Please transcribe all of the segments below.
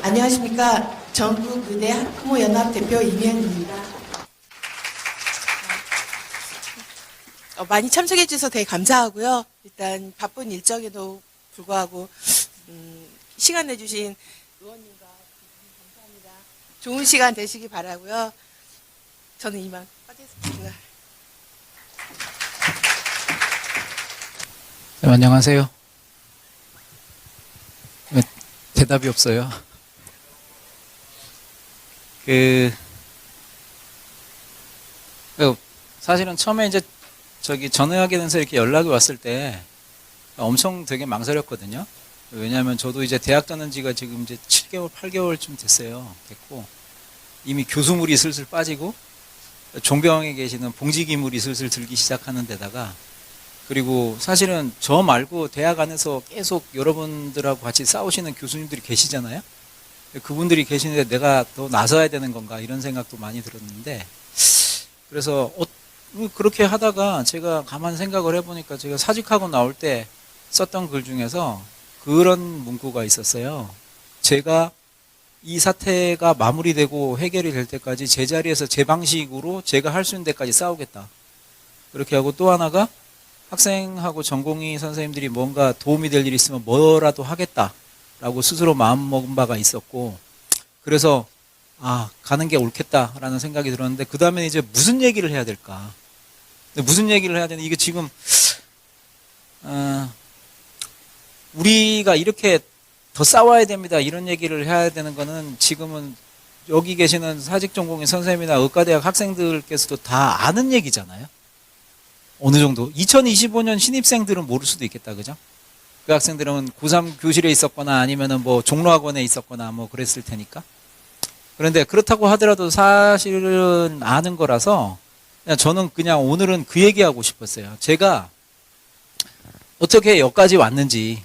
안녕하십니까. 전국의대 학부모연합 대표 이명입니다. 많이 참석해 주셔서 되게 감사하고요. 일단 바쁜 일정에도 불구하고 시간 내주신 의원님과 감사합니다. 좋은 시간 되시기 바라고요. 저는 이만 하겠습니다. 네, 안녕하세요. 왜 대답이 없어요? 사실은 처음에 이제 전화하게 돼서 이렇게 연락이 왔을 때 엄청 되게 망설였거든요. 왜냐하면 저도 이제 대학 다닌 지가 지금 이제 7개월, 8개월쯤 됐고, 이미 교수물이 슬슬 빠지고, 종병에 계시는 봉지기물이 슬슬 들기 시작하는 데다가, 그리고 사실은 저 말고 대학 안에서 계속 여러분들하고 같이 싸우시는 교수님들이 계시잖아요. 그분들이 계시는데 내가 더 나서야 되는 건가 이런 생각도 많이 들었는데, 그래서 그렇게 하다가 제가 가만 생각을 해보니까 제가 사직하고 나올 때 썼던 글 중에서 그런 문구가 있었어요. 제가 이 사태가 마무리되고 해결이 될 때까지 제 자리에서 제 방식으로 제가 할 수 있는 데까지 싸우겠다. 그렇게 하고 또 하나가 학생하고 전공의 선생님들이 뭔가 도움이 될 일이 있으면 뭐라도 하겠다라고 스스로 마음먹은 바가 있었고, 그래서 가는 게 옳겠다라는 생각이 들었는데, 그 다음에 이제 무슨 얘기를 해야 될까? 무슨 얘기를 해야 되나? 이게 지금 우리가 이렇게 더 싸워야 됩니다, 이런 얘기를 해야 되는 거는 지금은 여기 계시는 사직전공의 선생님이나 의과대학 학생들께서도 다 아는 얘기잖아요. 어느 정도 2025년 신입생들은 모를 수도 있겠다, 그죠? 그 학생들은 고3 교실에 있었거나 아니면은 뭐 종로학원에 있었거나 뭐 그랬을 테니까. 그런데 그렇다고 하더라도 사실은 아는 거라서 저는 그냥 오늘은 그 얘기하고 싶었어요. 제가 어떻게 여기까지 왔는지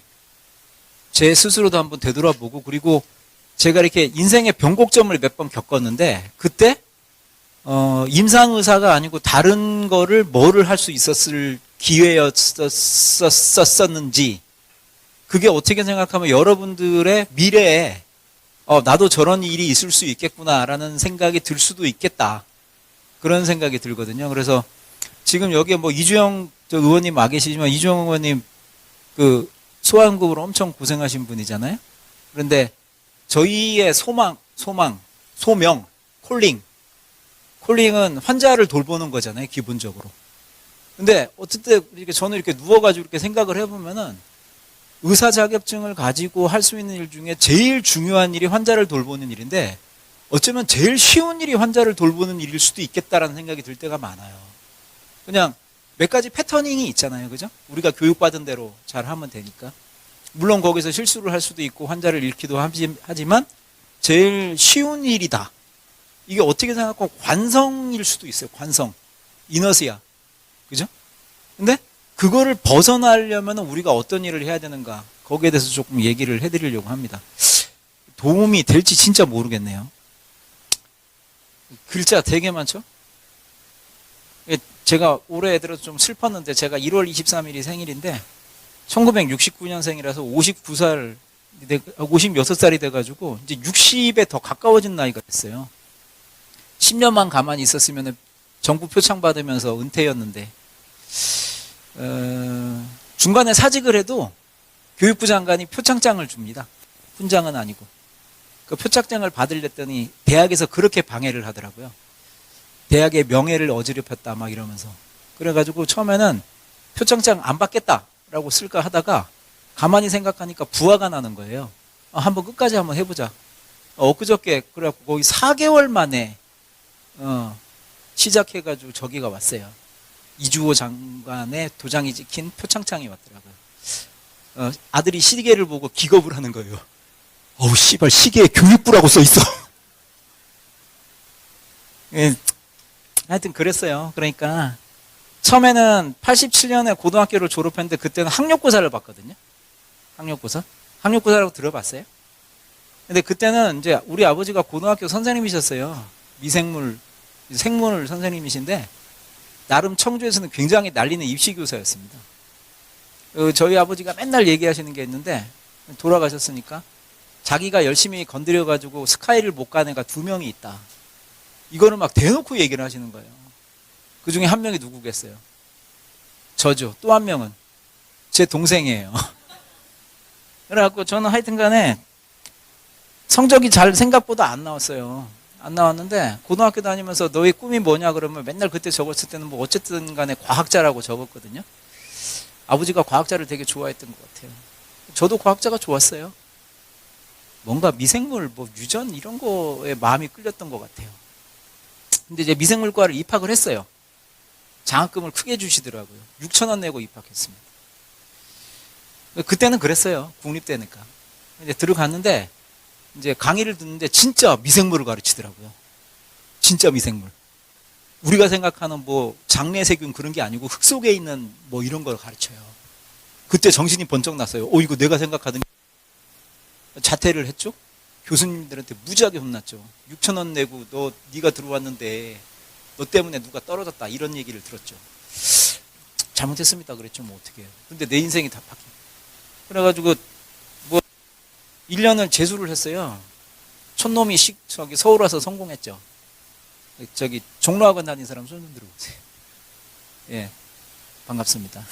제 스스로도 한번 되돌아보고, 그리고 제가 이렇게 인생의 변곡점을 몇 번 겪었는데, 그때 임상의사가 아니고 다른 거를 뭐를 할 수 있었을 기회였었는지, 그게 어떻게 생각하면 여러분들의 미래에 나도 저런 일이 있을 수 있겠구나라는 생각이 들 수도 있겠다, 그런 생각이 들거든요. 그래서 지금 여기에 뭐 이주영 의원님 와 계시지만, 이주영 의원님 그 소아응급으로 엄청 고생하신 분이잖아요. 그런데 저희의 소명, 콜링은 환자를 돌보는 거잖아요, 기본적으로. 근데 어쨌든 저는 이렇게 누워가지고 이렇게 생각을 해보면은 의사 자격증을 가지고 할 수 있는 일 중에 제일 중요한 일이 환자를 돌보는 일인데, 어쩌면 제일 쉬운 일이 환자를 돌보는 일일 수도 있겠다라는 생각이 들 때가 많아요. 그냥 몇 가지 패터닝이 있잖아요, 그죠? 우리가 교육받은 대로 잘 하면 되니까. 물론 거기서 실수를 할 수도 있고 환자를 잃기도 하지만 제일 쉬운 일이다. 이게 어떻게 생각하면 관성일 수도 있어요. 관성, 이너시아, 그죠? 근데 그거를 벗어나려면 우리가 어떤 일을 해야 되는가, 거기에 대해서 조금 얘기를 해드리려고 합니다. 도움이 될지 진짜 모르겠네요. 글자 되게 많죠? 제가 올해 들어서 좀 슬펐는데, 제가 1월 23일이 생일인데 1969년생이라서 56살이 돼가지고 이제 60에 더 가까워진 나이가 됐어요. 10년만 가만히 있었으면 정부 표창 받으면서 은퇴였는데, 중간에 사직을 해도 교육부 장관이 표창장을 줍니다. 훈장은 아니고. 그 표창장을 받으려더니 대학에서 그렇게 방해를 하더라고요. 대학의 명예를 어지럽혔다 막 이러면서. 그래가지고 처음에는 표창장 안 받겠다라고 쓸까 하다가 가만히 생각하니까 부하가 나는 거예요. 한번 끝까지 한번 해보자. 엊그저께 그래갖고 거의 4개월 만에 시작해가지고 저기가 왔어요. 이주호 장관의 도장이 찍힌 표창장이 왔더라고요. 아들이 시계를 보고 기겁을 하는 거예요. 어우 씨발, 시계에 교육부라고 써있어. 하여튼 그랬어요. 그러니까 처음에는 87년에 고등학교를 졸업했는데 그때는 학력고사를 봤거든요. 학력고사라고 들어봤어요? 근데 그때는 이제 우리 아버지가 고등학교 선생님이셨어요. 생물 선생님이신데 나름 청주에서는 굉장히 날리는 입시교사였습니다. 저희 아버지가 맨날 얘기하시는 게 있는데, 돌아가셨으니까 자기가 열심히 건드려가지고 스카이를 못 간 애가 2명이 있다. 이거를 막 대놓고 얘기를 하시는 거예요. 그 중에 한 명이 누구겠어요? 저죠. 또 한 명은 제 동생이에요. 그래갖고 저는 하여튼 간에 성적이 잘 생각보다 안 나왔어요. 안 나왔는데 고등학교 다니면서 너의 꿈이 뭐냐 그러면 맨날 그때 적었을 때는 뭐 어쨌든 간에 과학자라고 적었거든요. 아버지가 과학자를 되게 좋아했던 것 같아요. 저도 과학자가 좋았어요. 뭔가 미생물, 뭐 유전 이런 거에 마음이 끌렸던 것 같아요. 근데 이제 미생물과를 입학을 했어요. 장학금을 크게 주시더라고요. 6,000원 내고 입학했습니다. 그때는 그랬어요. 국립대니까. 이제 들어갔는데 이제 강의를 듣는데 진짜 미생물을 가르치더라고요. 진짜 미생물. 우리가 생각하는 뭐 장내세균 그런 게 아니고 흙 속에 있는 뭐 이런 걸 가르쳐요. 그때 정신이 번쩍 났어요. 이거 내가 생각하던 자퇴를 했죠. 교수님들한테 무지하게 혼났죠. 6,000원 내고 네가 들어왔는데 너 때문에 누가 떨어졌다 이런 얘기를 들었죠. 잘못했습니다 그랬죠. 뭐 어떻게 해요. 근데 내 인생이 다 바뀌어. 그래가지고 뭐 1년을 재수를 했어요. 촌놈이 저기 서울 와서 성공했죠. 저기 종로학원 다닌 사람 손 좀 들어보세요. 예, 반갑습니다.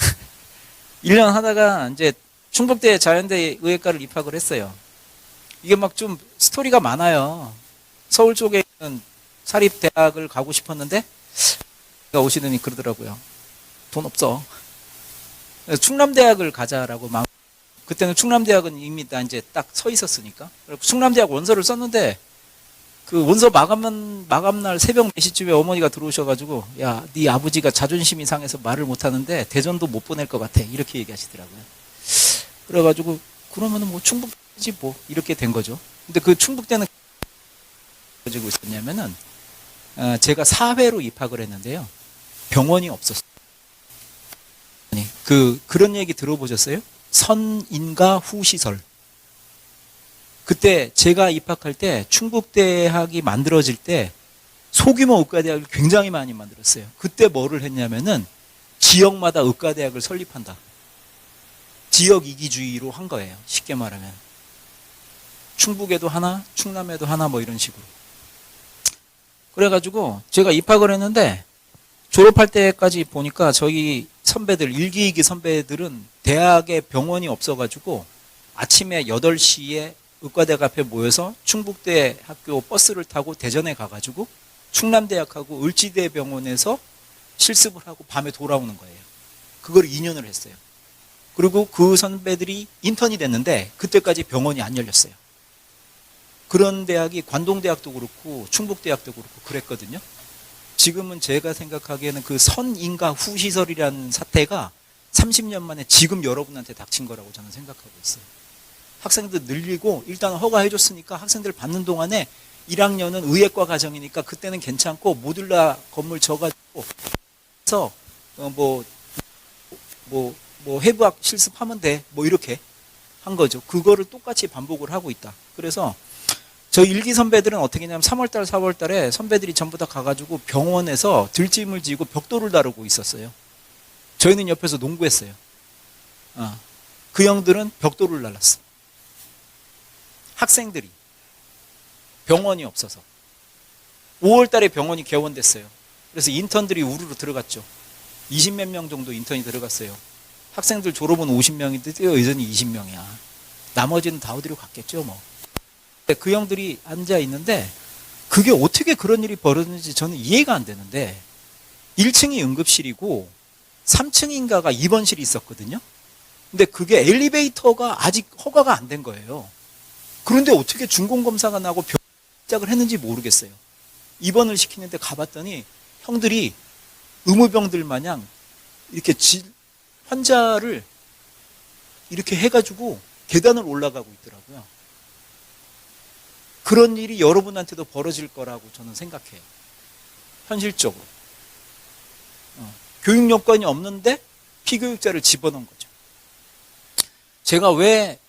1년 하다가 이제 충북대 자연대 의예과를 입학을 했어요. 이게 막 좀 스토리가 많아요. 서울 쪽에 있는 사립대학을 가고 싶었는데 오시더니 그러더라고요. 돈 없어. 그래서 충남대학을 가자라고 막 그때는 충남대학은 이미 다 이제 딱 서 있었으니까. 충남대학 원서를 썼는데 그 원서 마감날 새벽 4시쯤에 어머니가 들어오셔가지고 야, 네 아버지가 자존심이 상해서 말을 못하는데 대전도 못 보낼 것 같아. 이렇게 얘기하시더라고요. 그래가지고 그러면은 뭐 충북이지 뭐 이렇게 된 거죠. 근데 그 충북대는 가지고 있었냐면은 제가 사회로 입학을 했는데요. 병원이 없었어요. 아니, 그런 얘기 들어보셨어요? 선인가 후시설. 그때 제가 입학할 때 충북대학이 만들어질 때 소규모 의과대학을 굉장히 많이 만들었어요. 그때 뭐를 했냐면은 지역마다 의과대학을 설립한다. 지역 이기주의로 한 거예요. 쉽게 말하면. 충북에도 하나, 충남에도 하나 뭐 이런 식으로. 그래가지고 제가 입학을 했는데 졸업할 때까지 보니까 저희 선배들, 1기, 2기 선배들은 대학에 병원이 없어가지고 아침에 8시에 의과대학 앞에 모여서 충북대 학교 버스를 타고 대전에 가가지고 충남대학하고 을지대병원에서 실습을 하고 밤에 돌아오는 거예요. 그걸 2년을 했어요. 그리고 그 선배들이 인턴이 됐는데 그때까지 병원이 안 열렸어요. 그런 대학이 관동대학도 그렇고 충북대학도 그렇고 그랬거든요. 지금은 제가 생각하기에는 그 선인가 후시설이라는 사태가 30년 만에 지금 여러분한테 닥친 거라고 저는 생각하고 있어요. 학생들 늘리고 일단 허가해줬으니까 학생들 받는 동안에 1학년은 의예과 과정이니까 그때는 괜찮고 모듈라 건물 져가지고 해서 해부학 실습하면 돼. 뭐 이렇게 한 거죠. 그거를 똑같이 반복을 하고 있다. 그래서 저 1기 선배들은 어떻게 했냐면 3월달, 4월달에 선배들이 전부 다 가가지고 병원에서 들짐을 지고 벽돌을 다루고 있었어요. 저희는 옆에서 농구했어요. 그 형들은 벽돌을 날랐어. 학생들이 병원이 없어서 5월달에 병원이 개원됐어요. 그래서 인턴들이 우르르 들어갔죠. 20몇 명 정도 인턴이 들어갔어요. 학생들 졸업은 50명인데 여전히 20명이야. 나머지는 다 어디로 갔겠죠 뭐. 그 형들이 앉아 있는데 그게 어떻게 그런 일이 벌어졌는지 저는 이해가 안 되는데 1층이 응급실이고 3층인가가 입원실이 있었거든요. 근데 그게 엘리베이터가 아직 허가가 안 된 거예요. 그런데 어떻게 준공검사가 나고 시작을 했는지 모르겠어요. 입원을 시키는데 가봤더니 형들이 의무병들 마냥 이렇게 환자를 이렇게 해가지고 계단을 올라가고 있더라고요. 그런 일이 여러분한테도 벌어질 거라고 저는 생각해요. 현실적으로. 교육 여건이 없는데 피교육자를 집어넣은 거죠. 제가 왜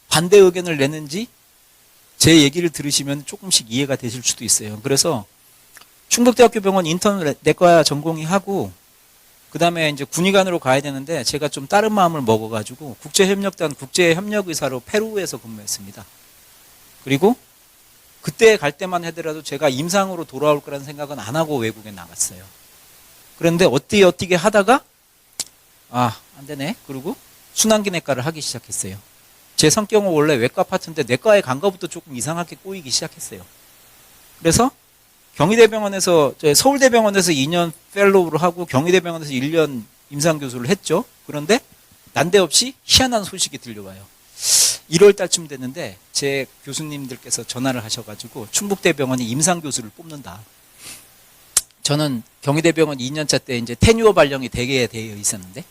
반대 의견을 내는지 제 얘기를 들으시면 조금씩 이해가 되실 수도 있어요. 그래서 충북대학교 병원 인턴 내과 전공의 하고 그 다음에 이제 군의관으로 가야 되는데 제가 좀 다른 마음을 먹어가지고 국제협력단 국제협력의사로 페루에서 근무했습니다. 그리고 그때 갈 때만 하더라도 제가 임상으로 돌아올 거라는 생각은 안 하고 외국에 나갔어요. 그런데 어떻게 하다가 안 되네. 그리고 순환기내과를 하기 시작했어요. 제 성격은 원래 외과 파트인데 내과에 간 거부터 조금 이상하게 꼬이기 시작했어요. 그래서 경희대병원에서 서울대병원에서 2년 펠로우를 하고 경희대병원에서 1년 임상교수를 했죠. 그런데 난데없이 희한한 소식이 들려와요. 1월 달쯤 됐는데 제 교수님들께서 전화를 하셔가지고 충북대병원이 임상교수를 뽑는다. 저는 경희대병원 2년차 때 이제 테뉴어 발령이 되게 되어 있었는데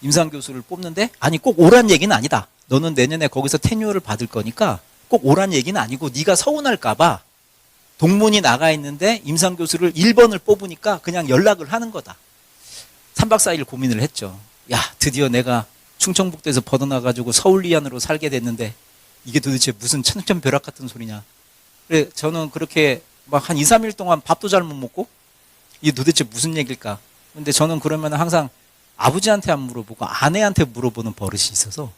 임상교수를 뽑는데 아니 꼭 오란 얘기는 아니다. 너는 내년에 거기서 테뉴어를 받을 거니까 꼭 오란 얘기는 아니고 네가 서운할까 봐 동문이 나가 있는데 임상교수를 1번을 뽑으니까 그냥 연락을 하는 거다. 3박 4일 고민을 했죠. 야, 드디어 내가 충청북도에서 벗어나가지고 서울리안으로 살게 됐는데 이게 도대체 무슨 천천벼락 같은 소리냐. 그래, 저는 그렇게 막 한 2, 3일 동안 밥도 잘 못 먹고 이게 도대체 무슨 얘기일까. 근데 저는 그러면 항상 아버지한테 안 물어보고 아내한테 물어보는 버릇이 있어서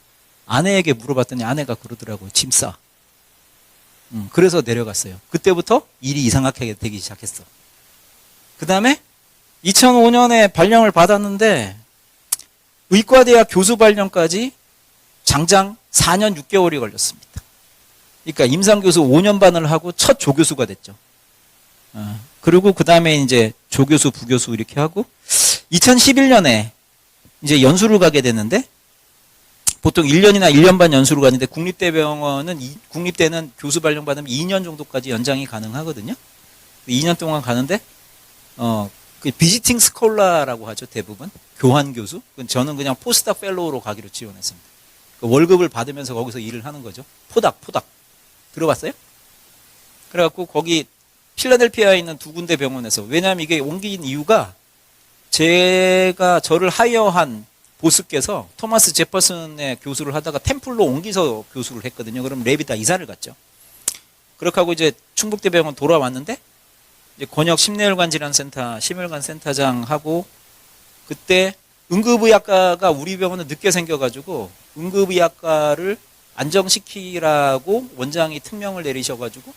아내에게 물어봤더니 아내가 그러더라고요. 짐 싸. 그래서 내려갔어요. 그때부터 일이 이상하게 되기 시작했어. 그 다음에 2005년에 발령을 받았는데 의과대학 교수 발령까지 장장 4년 6개월이 걸렸습니다. 그러니까 임상교수 5년 반을 하고 첫 조교수가 됐죠. 그리고 그 다음에 이제 조교수, 부교수 이렇게 하고 2011년에 이제 연수를 가게 됐는데 보통 1년이나 1년 반 연수를 가는데 국립대는 교수 발령 받으면 2년 정도까지 연장이 가능하거든요. 2년 동안 가는데 그 비지팅 스콜라라고 하죠. 대부분 교환 교수. 저는 그냥 포스닥 펠로우로 가기로 지원했습니다. 그 월급을 받으면서 거기서 일을 하는 거죠. 포닥 들어봤어요? 그래갖고 거기 필라델피아에 있는 두 군데 병원에서 왜냐하면 이게 옮긴 이유가 제가 저를 하이어한 보스께서 토마스 제퍼슨의 교수를 하다가 템플로 옮기서 교수를 했거든요. 그럼 랩이 다 이사를 갔죠. 그렇게 하고 이제 충북대병원 돌아왔는데 이제 권역 심내혈관 질환센터 심혈관 센터장 하고 그때 응급의학과가 우리 병원은 늦게 생겨가지고 응급의학과를 안정시키라고 원장이 특명을 내리셔가지고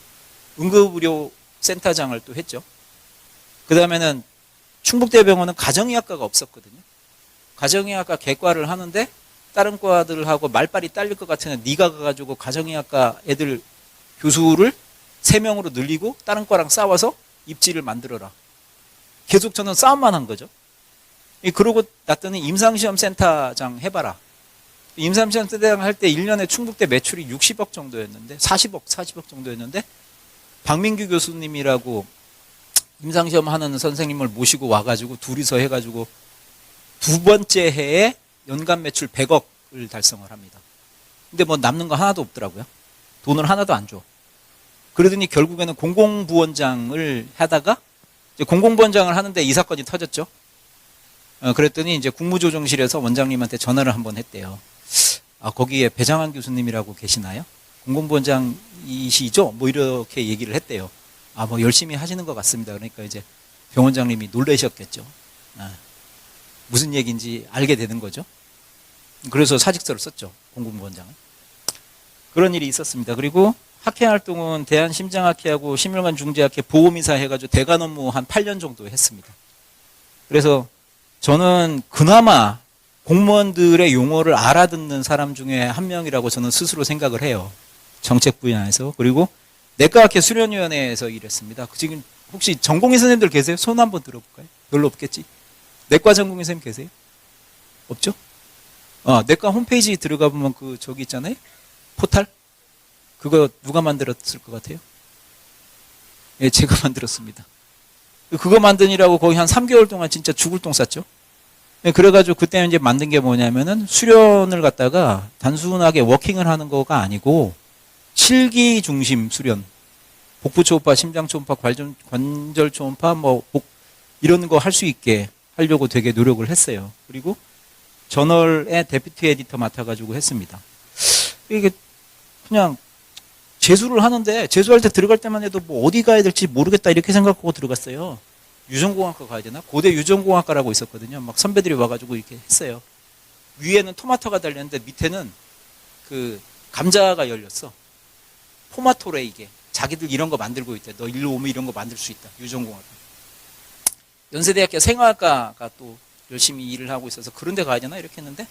응급의료센터장을 또 했죠. 그 다음에는 충북대병원은 가정의학과가 없었거든요. 가정의학과 개과를 하는데 다른 과들하고 말빨이 딸릴 것 같으면 네가 가가지고 가정의학과 애들 교수를 3명으로 늘리고 다른 과랑 싸워서 입지를 만들어라. 계속 저는 싸움만 한 거죠. 그러고 났더니 임상시험센터장 해봐라. 임상시험센터장 할 때 1년에 충북대 매출이 60억 정도였는데 40억 정도였는데 박민규 교수님이라고 임상시험 하는 선생님을 모시고 와가지고 둘이서 해가지고 두 번째 해에 연간 매출 100억을 달성을 합니다. 근데 뭐 남는 거 하나도 없더라고요. 돈을 하나도 안 줘. 그러더니 결국에는 공공부원장을 하다가 이제 공공부원장을 하는데 이 사건이 터졌죠. 그랬더니 이제 국무조정실에서 원장님한테 전화를 한번 했대요. 거기에 배장한 교수님이라고 계시나요? 공공부원장이시죠? 뭐 이렇게 얘기를 했대요. 뭐 열심히 하시는 것 같습니다. 그러니까 이제 병원장님이 놀라셨겠죠. 무슨 얘기인지 알게 되는 거죠. 그래서 사직서를 썼죠. 공공부원장은. 그런 일이 있었습니다. 그리고 학회활동은 대한심장학회하고 심혈관중재학회 보험이사 해가지고 대관 업무 한 8년 정도 했습니다. 그래서 저는 그나마 공무원들의 용어를 알아듣는 사람 중에 한 명이라고 저는 스스로 생각을 해요. 정책 분야에서. 그리고 내과학회 수련위원회에서 일했습니다. 지금 혹시 전공의 선생님들 계세요? 손 한번 들어볼까요? 별로 없겠지? 내과 전공의 선생님 계세요? 없죠? 내과 홈페이지 들어가 보면 저기 있잖아요? 포탈? 그거 누가 만들었을 것 같아요? 예, 제가 만들었습니다. 그거 만드느라고 거의 한 3개월 동안 진짜 죽을 똥 쌌죠? 예, 그래가지고 그때 이제 만든 게 뭐냐면은 수련을 갖다가 단순하게 워킹을 하는 거가 아니고 실기 중심 수련. 복부 초음파, 심장 초음파, 관절 초음파, 이런 거 할 수 있게 하려고 되게 노력을 했어요. 그리고 저널의 데피트 에디터 맡아가지고 했습니다. 이게 그냥 재수를 하는데 재수할 때 들어갈 때만 해도 뭐 어디 가야 될지 모르겠다 이렇게 생각하고 들어갔어요. 유전공학과 가야 되나? 고대 유전공학과라고 있었거든요. 막 선배들이 와가지고 이렇게 했어요. 위에는 토마토가 달렸는데 밑에는 그 감자가 열렸어. 포마토래 이게. 자기들 이런 거 만들고 있대. 너 일로 오면 이런 거 만들 수 있다. 유전공학과. 연세대학교 생화학과가 또 열심히 일을 하고 있어서 그런 데 가야 되나 이렇게 했는데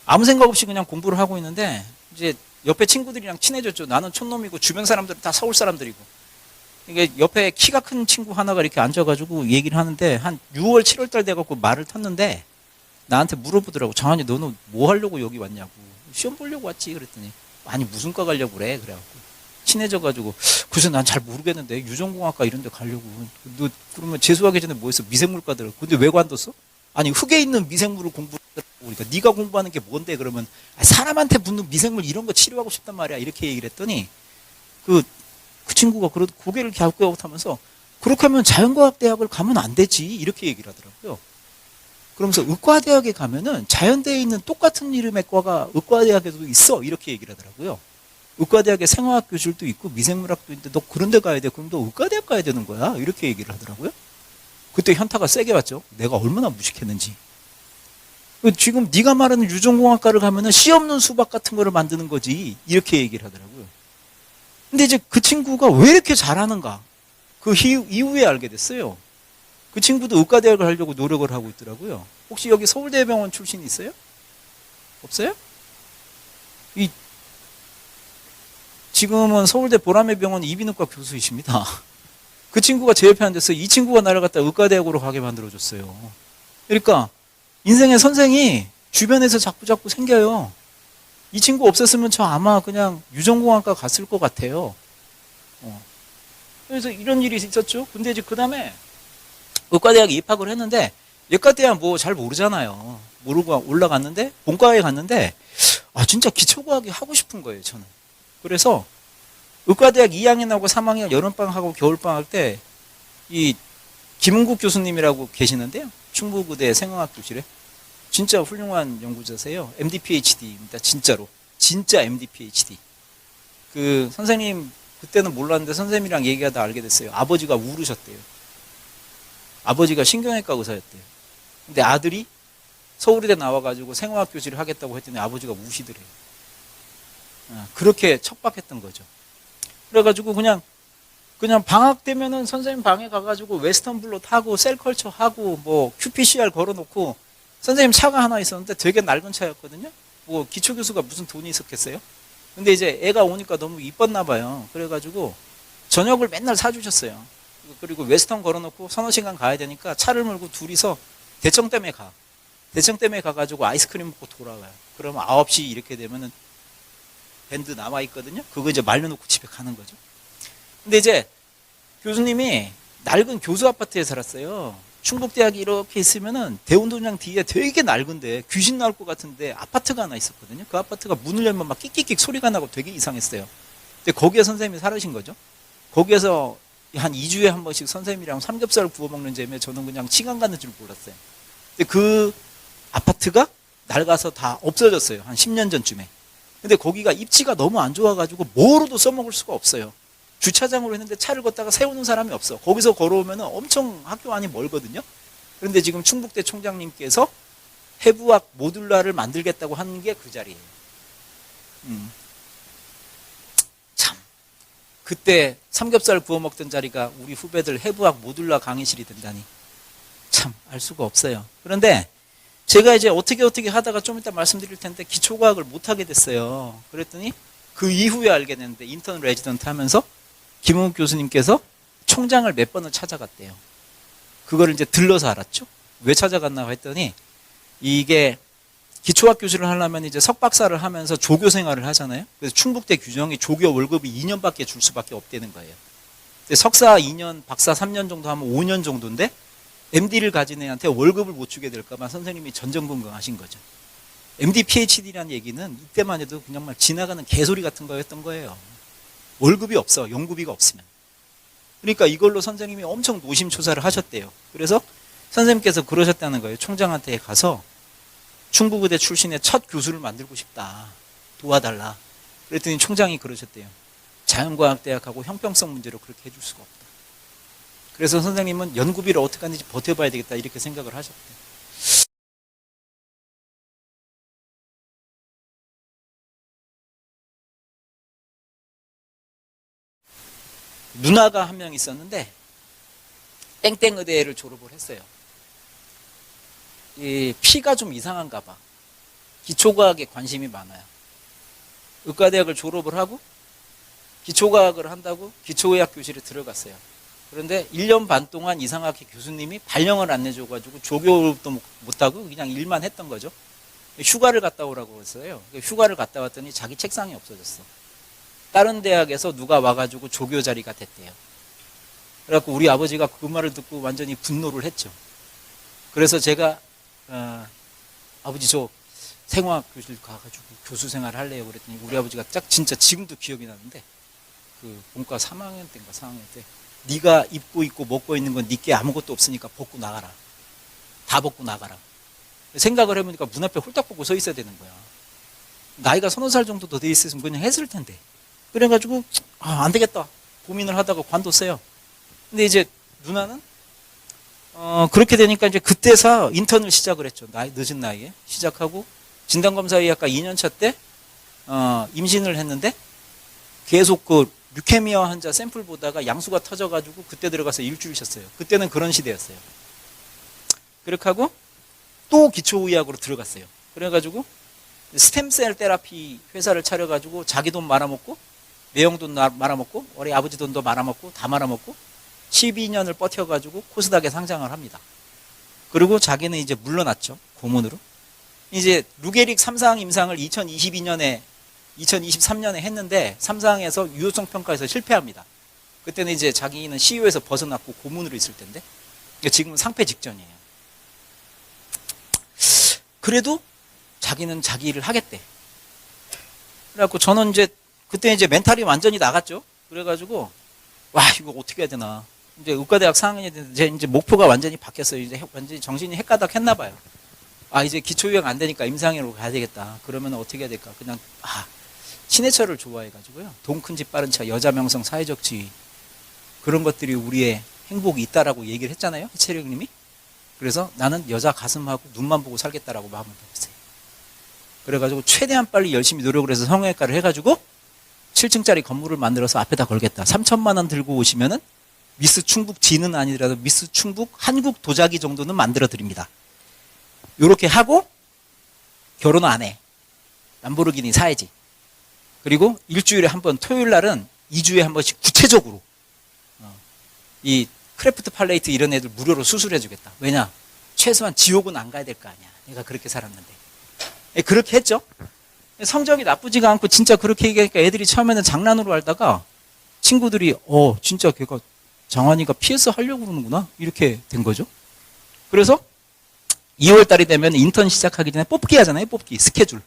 아무 생각 없이 그냥 공부를 하고 있는데 이제 옆에 친구들이랑 친해졌죠. 나는 촌놈이고 주변 사람들은 다 서울 사람들이고. 이게 옆에 키가 큰 친구 하나가 이렇게 앉아가지고 얘기를 하는데 한 6월, 7월 달 돼갖고 말을 탔는데 나한테 물어보더라고. 장한이 너는 뭐 하려고 여기 왔냐고. 시험 보려고 왔지. 그랬더니 아니 무슨 과 가려고 그래. 그래갖고 친해져가지고 그래서 난 잘 모르겠는데 유전공학과 이런 데 가려고. 너 그러면 재수하기 전에 뭐 했어? 미생물과 들어. 근데 왜 관뒀어? 아니 흙에 있는 미생물을 공부하라고. 그러니까 네가 공부하는 게 뭔데? 그러면 사람한테 붙는 미생물 이런 거 치료하고 싶단 말이야. 이렇게 얘기를 했더니 그 친구가 고개를 갸웃갸웃하면서 그렇게 하면 자연과학대학을 가면 안 되지. 이렇게 얘기를 하더라고요. 그러면서 의과대학에 가면은 자연대에 있는 똑같은 이름의 과가 의과대학에도 있어. 이렇게 얘기를 하더라고요. 의과대학에 생화학 교실도 있고 미생물학도 있는데 너 그런 데 가야 돼. 그럼 너 의과대학 가야 되는 거야. 이렇게 얘기를 하더라고요. 그때 현타가 세게 왔죠. 내가 얼마나 무식했는지. 지금 네가 말하는 유전공학과를 가면은 씨 없는 수박 같은 거를 만드는 거지. 이렇게 얘기를 하더라고요. 근데 이제 그 친구가 왜 이렇게 잘하는가? 그 이후에 알게 됐어요. 그 친구도 의과대학을 하려고 노력을 하고 있더라고요. 혹시 여기 서울대병원 출신 있어요? 없어요? 지금은 서울대 보라매 병원 이비인후과 교수이십니다. 그 친구가 제 옆에 앉았어요. 이 친구가 나를 갖다 의과대학으로 가게 만들어줬어요. 그러니까 인생의 선생이 주변에서 자꾸 생겨요. 이 친구 없었으면 저 아마 그냥 유전공학과 갔을 것 같아요. 그래서 이런 일이 있었죠. 근데 이제 그 다음에 의과대학에 입학을 했는데 예과대학 뭐 잘 모르잖아요. 모르고 올라갔는데 본과에 갔는데 아 진짜 기초과학이 하고 싶은 거예요. 저는. 그래서 의과대학 2학년하고 3학년 여름방학하고 겨울방학 때 이 김은국 교수님이라고 계시는데요. 충북의대 생화학 교실에 진짜 훌륭한 연구자세요. MD PhD입니다. 진짜로. 진짜 MD PhD. 그 선생님 그때는 몰랐는데 선생님이랑 얘기하다 알게 됐어요. 아버지가 우르셨대요. 아버지가 신경외과 의사였대요. 근데 아들이 서울의대 나와가지고 생화학 교실을 하겠다고 했더니 아버지가 우시더래요. 그렇게 척박했던 거죠. 그래가지고 그냥 방학 되면은 선생님 방에 가가지고 웨스턴 블루 타고 셀컬처 하고 뭐 qPCR 걸어놓고 선생님 차가 하나 있었는데 되게 낡은 차였거든요. 뭐 기초교수가 무슨 돈이 있었겠어요? 근데 이제 애가 오니까 너무 이뻤나 봐요. 그래가지고 저녁을 맨날 사주셨어요. 그리고 웨스턴 걸어놓고 서너 시간 가야 되니까 차를 몰고 둘이서 대청댐에 가. 대청댐에 가가지고 아이스크림 먹고 돌아와요. 그러면 9시 이렇게 되면은 밴드 남아있거든요. 그거 이제 말려놓고 집에 가는 거죠. 근데 이제 교수님이 낡은 교수 아파트에 살았어요. 충북대학이 이렇게 있으면은 대운동장 뒤에 되게 낡은데 귀신 나올 것 같은데 아파트가 하나 있었거든요. 그 아파트가 문을 열면 막 끽끽끽 소리가 나고 되게 이상했어요. 근데 거기에 선생님이 살으신 거죠. 거기에서 한 2주에 한 번씩 선생님이랑 삼겹살을 구워 먹는 재미에 저는 그냥 시간 가는 줄 몰랐어요. 근데 그 아파트가 낡아서 다 없어졌어요. 한 10년 전쯤에. 근데 거기가 입지가 너무 안 좋아가지고 뭐로도 써먹을 수가 없어요. 주차장으로 했는데 차를 걷다가 세우는 사람이 없어. 거기서 걸어오면 엄청 학교 안이 멀거든요. 그런데 지금 충북대 총장님께서 해부학 모듈라를 만들겠다고 하는 게 그 자리예요. 참 그때 삼겹살 구워 먹던 자리가 우리 후배들 해부학 모듈라 강의실이 된다니 참 알 수가 없어요. 그런데 제가 이제 어떻게 하다가 좀 이따 말씀드릴 텐데 기초과학을 못하게 됐어요. 그랬더니 그 이후에 알게 됐는데 인턴 레지던트 하면서 김은국 교수님께서 총장을 몇 번을 찾아갔대요. 그거를 이제 들러서 알았죠. 왜 찾아갔나 했더니 이게 기초학 교실을 하려면 이제 석박사를 하면서 조교 생활을 하잖아요. 그래서 충북대 규정이 조교 월급이 2년밖에 줄 수밖에 없다는 거예요. 근데 석사 2년, 박사 3년 정도 하면 5년 정도인데 MD를 가진 애한테 월급을 못 주게 될까봐 선생님이 전전긍긍하신 거죠. MD, PhD라는 얘기는 이때만 해도 그냥 막 지나가는 개소리 같은 거였던 거예요. 월급이 없어. 연구비가 없으면. 그러니까 이걸로 선생님이 엄청 노심초사를 하셨대요. 그래서 선생님께서 그러셨다는 거예요. 총장한테 가서 충북의대 출신의 첫 교수를 만들고 싶다. 도와달라. 그랬더니 총장이 그러셨대요. 자연과학대학하고 형평성 문제로 그렇게 해줄 수가 없다. 그래서 선생님은 연구비를 어떻게 하는지 버텨봐야 되겠다 이렇게 생각을 하셨대요. 누나가 한 명 있었는데 땡땡 의대를 졸업을 했어요. 이 피가 좀 이상한가 봐. 기초과학에 관심이 많아요. 의과대학을 졸업을 하고 기초과학을 한다고 기초의학 교실에 들어갔어요. 그런데 1년 반 동안 이상하게 교수님이 발령을 안 내줘가지고 조교도 못하고 그냥 일만 했던 거죠. 휴가를 갔다 오라고 했어요. 휴가를 갔다 왔더니 자기 책상이 없어졌어. 다른 대학에서 누가 와가지고 조교 자리가 됐대요. 그래갖고 우리 아버지가 그 말을 듣고 완전히 분노를 했죠. 그래서 제가 아버지 저 생화학 교실 가가지고 교수 생활 할래요 그랬더니 우리 아버지가 딱 진짜 지금도 기억이 나는데 그 본과 3학년 때인가 4학년 때 네가 입고 있고 먹고 있는 건 네게 아무것도 없으니까 벗고 나가라. 다 벗고 나가라. 생각을 해보니까 문 앞에 홀딱 벗고 서 있어야 되는 거야. 나이가 30살 정도 더 돼 있었으면 그냥 했을 텐데. 그래가지고 안 되겠다 고민을 하다가 관뒀어요. 근데 이제 누나는 그렇게 되니까 이제 그때서 인턴을 시작을 했죠. 늦은 나이에 시작하고 진단검사의학과 2년차 때 임신을 했는데 계속 그 류케미아 환자 샘플 보다가 양수가 터져가지고 그때 들어가서 일주일 쉬었어요. 그때는 그런 시대였어요. 그렇게 하고 또 기초의학으로 들어갔어요. 그래가지고 스템셀 테라피 회사를 차려가지고 자기 돈 말아먹고 매형 돈 말아먹고 우리 아버지 돈도 말아먹고 다 말아먹고 12년을 버텨가지고 코스닥에 상장을 합니다. 그리고 자기는 이제 물러났죠. 고문으로. 이제 루게릭 3상 임상을 2023년에 했는데 3상에서 유효성 평가에서 실패합니다. 그때는 이제 자기는 CEO에서 벗어났고 고문으로 있을 텐데 지금은 상패 직전이에요. 그래도 자기는 자기 일을 하겠대. 그래갖고 저는 이제 그때 이제 멘탈이 완전히 나갔죠. 그래가지고 와 이거 어떻게 해야 되나. 이제 의과대학 4학년이 됐는데 이제 목표가 완전히 바뀌었어요. 이제 완전히 정신이 헷가닥 했나 봐요. 이제 기초유학 안 되니까 임상으로 가야 되겠다. 그러면 어떻게 해야 될까? 그냥 친해철을 좋아해가지고요. 돈 큰 집 빠른 차, 여자 명성, 사회적 지위 그런 것들이 우리의 행복이 있다라고 얘기를 했잖아요. 해철형님이. 그래서 나는 여자 가슴하고 눈만 보고 살겠다라고 마음을 먹었어요. 그래가지고 최대한 빨리 열심히 노력을 해서 성형외과를 해가지고 7층짜리 건물을 만들어서 앞에다 걸겠다. 3천만 원 들고 오시면은 미스 충북 지는 아니더라도 미스 충북 한국 도자기 정도는 만들어 드립니다. 요렇게 하고 결혼 안 해. 람보르기니 사야지. 그리고 일주일에 한 번 토요일 날은 2주에 한 번씩 구체적으로 이 크래프트 팔레이트 이런 애들 무료로 수술해 주겠다. 왜냐? 최소한 지옥은 안 가야 될 거 아니야. 내가 그렇게 살았는데. 그렇게 했죠. 성적이 나쁘지가 않고 진짜 그렇게 얘기하니까 애들이 처음에는 장난으로 알다가 친구들이 진짜 걔가 장환이가 PS 하려고 그러는구나 이렇게 된 거죠. 그래서 2월 달이 되면 인턴 시작하기 전에 뽑기 하잖아요. 뽑기 스케줄.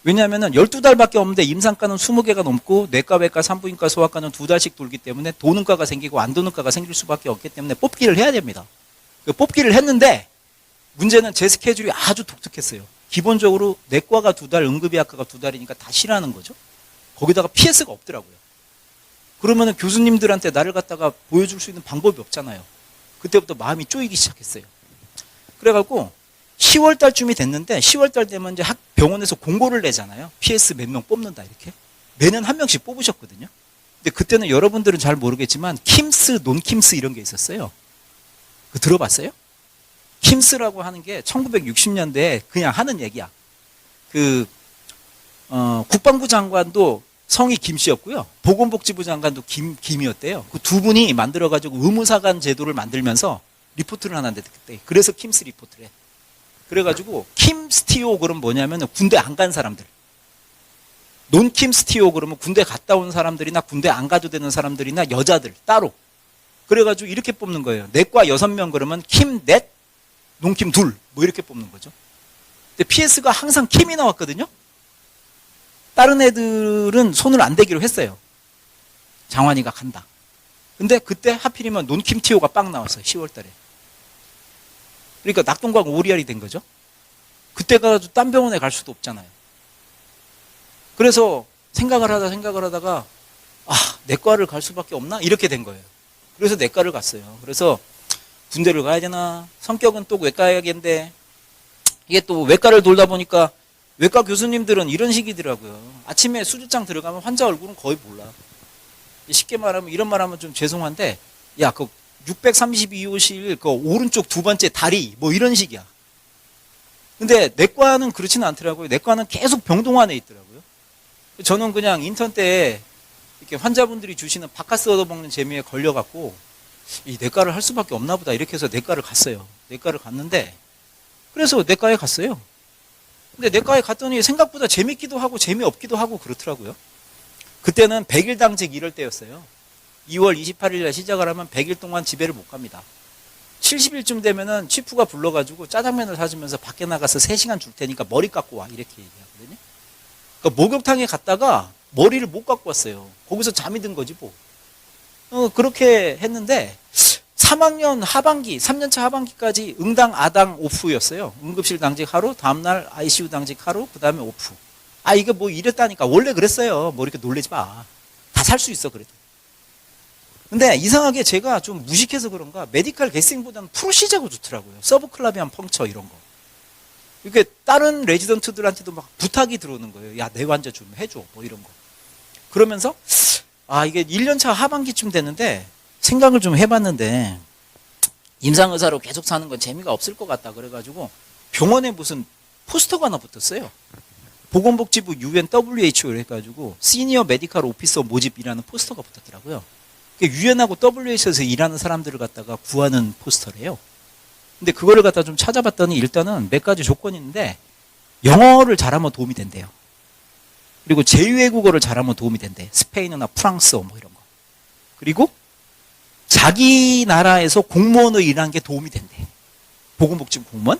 왜냐하면 12달밖에 없는데 임상과는 20개가 넘고 내과, 외과, 산부인과, 소아과는 2달씩 돌기 때문에 도는 과가 생기고 안 도는 과가 생길 수밖에 없기 때문에 뽑기를 해야 됩니다. 뽑기를 했는데 문제는 제 스케줄이 아주 독특했어요. 기본적으로 내과가 2달, 응급의학과가 2달이니까 다 싫어하는 거죠. 거기다가 PS가 없더라고요. 그러면 교수님들한테 나를 갖다가 보여줄 수 있는 방법이 없잖아요. 그때부터 마음이 쪼이기 시작했어요. 그래갖고 10월 달쯤이 됐는데 10월 달 되면 이제 병원에서 공고를 내잖아요. PS 몇 명 뽑는다 이렇게. 매년 한 명씩 뽑으셨거든요. 근데 그때는 여러분들은 잘 모르겠지만 킴스, 논킴스 이런 게 있었어요. 그 들어봤어요? 킴스라고 하는 게 1960년대에 그냥 하는 얘기야. 국방부 장관도 성이 김씨였고요. 보건복지부 장관도 김이었대요. 그 두 분이 만들어가지고 의무사관 제도를 만들면서 리포트를 하나 냈대. 그래서 킴스 리포트를 해. 그래가지고 킴스티오 그러면 뭐냐면 군대 안 간 사람들. 논킴스티오 그러면 군대 갔다 온 사람들이나 군대 안 가도 되는 사람들이나 여자들 따로. 그래가지고 이렇게 뽑는 거예요. 내과 6명 그러면 킴 넷, 논킴 둘, 뭐 이렇게 뽑는 거죠. 근데 PS가 항상 킴이 나왔거든요. 다른 애들은 손을 안 대기로 했어요. 장환이가 간다. 근데 그때 하필이면 논킴티오가 빵 나왔어요. 10월 달에. 그러니까 낙동강 오리알이 된 거죠. 그때 가서 딴 병원에 갈 수도 없잖아요. 그래서 생각을 하다가 내과를 갈 수밖에 없나? 이렇게 된 거예요. 그래서 내과를 갔어요. 그래서 군대를 가야 되나? 성격은 또 외과학인데 이게 또 외과를 돌다 보니까 외과 교수님들은 이런 식이더라고요. 아침에 수주장 들어가면 환자 얼굴은 거의 몰라. 쉽게 말하면 이런 말하면 좀 죄송한데 야, 그 632호실 그 오른쪽 두 번째 다리 뭐 이런 식이야. 근데 내과는 그렇지는 않더라고요. 내과는 계속 병동 안에 있더라고요. 저는 그냥 인턴 때 이렇게 환자분들이 주시는 바카스 얻어먹는 재미에 걸려갖고 이 내과를 할 수밖에 없나 보다 이렇게 해서 내과를 갔어요. 내과를 갔는데 그래서 내과에 갔어요. 근데 내과에 갔더니 생각보다 재밌기도 하고 재미없기도 하고 그렇더라고요. 그때는 100일 당직 이럴 때였어요. 2월 28일에 시작을 하면 100일 동안 집에를 못 갑니다. 70일쯤 되면은 치프가 불러가지고 짜장면을 사주면서 밖에 나가서 3시간 줄 테니까 머리 깎고 와 이렇게 얘기하거든요. 그러니까 목욕탕에 갔다가 머리를 못 깎고 왔어요. 거기서 잠이 든 거지 뭐. 그렇게 했는데 3학년 하반기, 3년차 하반기까지 응당 아당 오프였어요. 응급실 당직 하루, 다음날 ICU 당직 하루, 그 다음에 오프. 아 이게 뭐 이랬다니까. 원래 그랬어요. 뭐 이렇게 놀래지 마. 다 살 수 있어 그래도. 근데 이상하게 제가 좀 무식해서 그런가 메디컬 게스팅보다는 프로시저가 좋더라고요. 서브클라비안 펑처 이런 거. 이렇게 다른 레지던트들한테도 막 부탁이 들어오는 거예요. 야, 내 환자 좀 해줘. 뭐 이런 거. 그러면서 아 이게 1년차 하반기쯤 됐는데 생각을 좀 해봤는데 임상의사로 계속 사는 건 재미가 없을 것 같다. 그래가지고 병원에 무슨 포스터가 하나 붙었어요. 보건복지부 UNWHO 해가지고 시니어 메디컬 오피서 모집이라는 포스터가 붙었더라고요. UN하고 WHO에서 일하는 사람들을 갖다가 구하는 포스터래요. 근데 그거를 갖다 좀 찾아봤더니 일단은 몇 가지 조건이 있는데 영어를 잘하면 도움이 된대요. 그리고 제2외국어를 잘하면 도움이 된대. 스페인어나 프랑스어 뭐 이런 거. 그리고 자기 나라에서 공무원으로 일하는 게 도움이 된대. 보건복지부 공무원.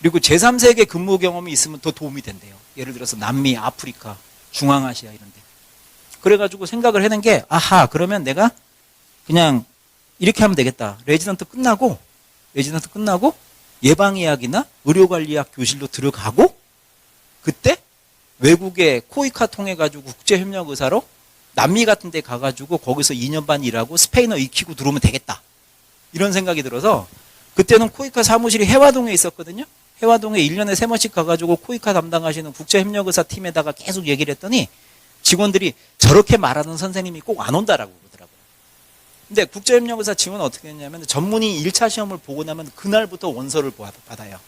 그리고 제3세계 근무 경험이 있으면 더 도움이 된대요. 예를 들어서 남미, 아프리카, 중앙아시아 이런 데. 그래가지고 생각을 해낸 게 아하 그러면 내가 그냥 이렇게 하면 되겠다. 레지던트 끝나고 예방의학이나 의료관리학 교실로 들어가고 그때 외국에 코이카 통해가지고 국제협력의사로 남미 같은 데 가가지고 거기서 2년 반 일하고 스페인어 익히고 들어오면 되겠다. 이런 생각이 들어서 그때는 코이카 사무실이 해화동에 있었거든요. 해화동에 1년에 3번씩 가가지고 코이카 담당하시는 국제협력의사 팀에다가 계속 얘기를 했더니 직원들이 저렇게 말하는 선생님이 꼭 안 온다라고 그러더라고요. 근데 국제협력의사 지원은 어떻게 했냐면 전문의 1차 시험을 보고 나면 그날부터 원서를 받아요.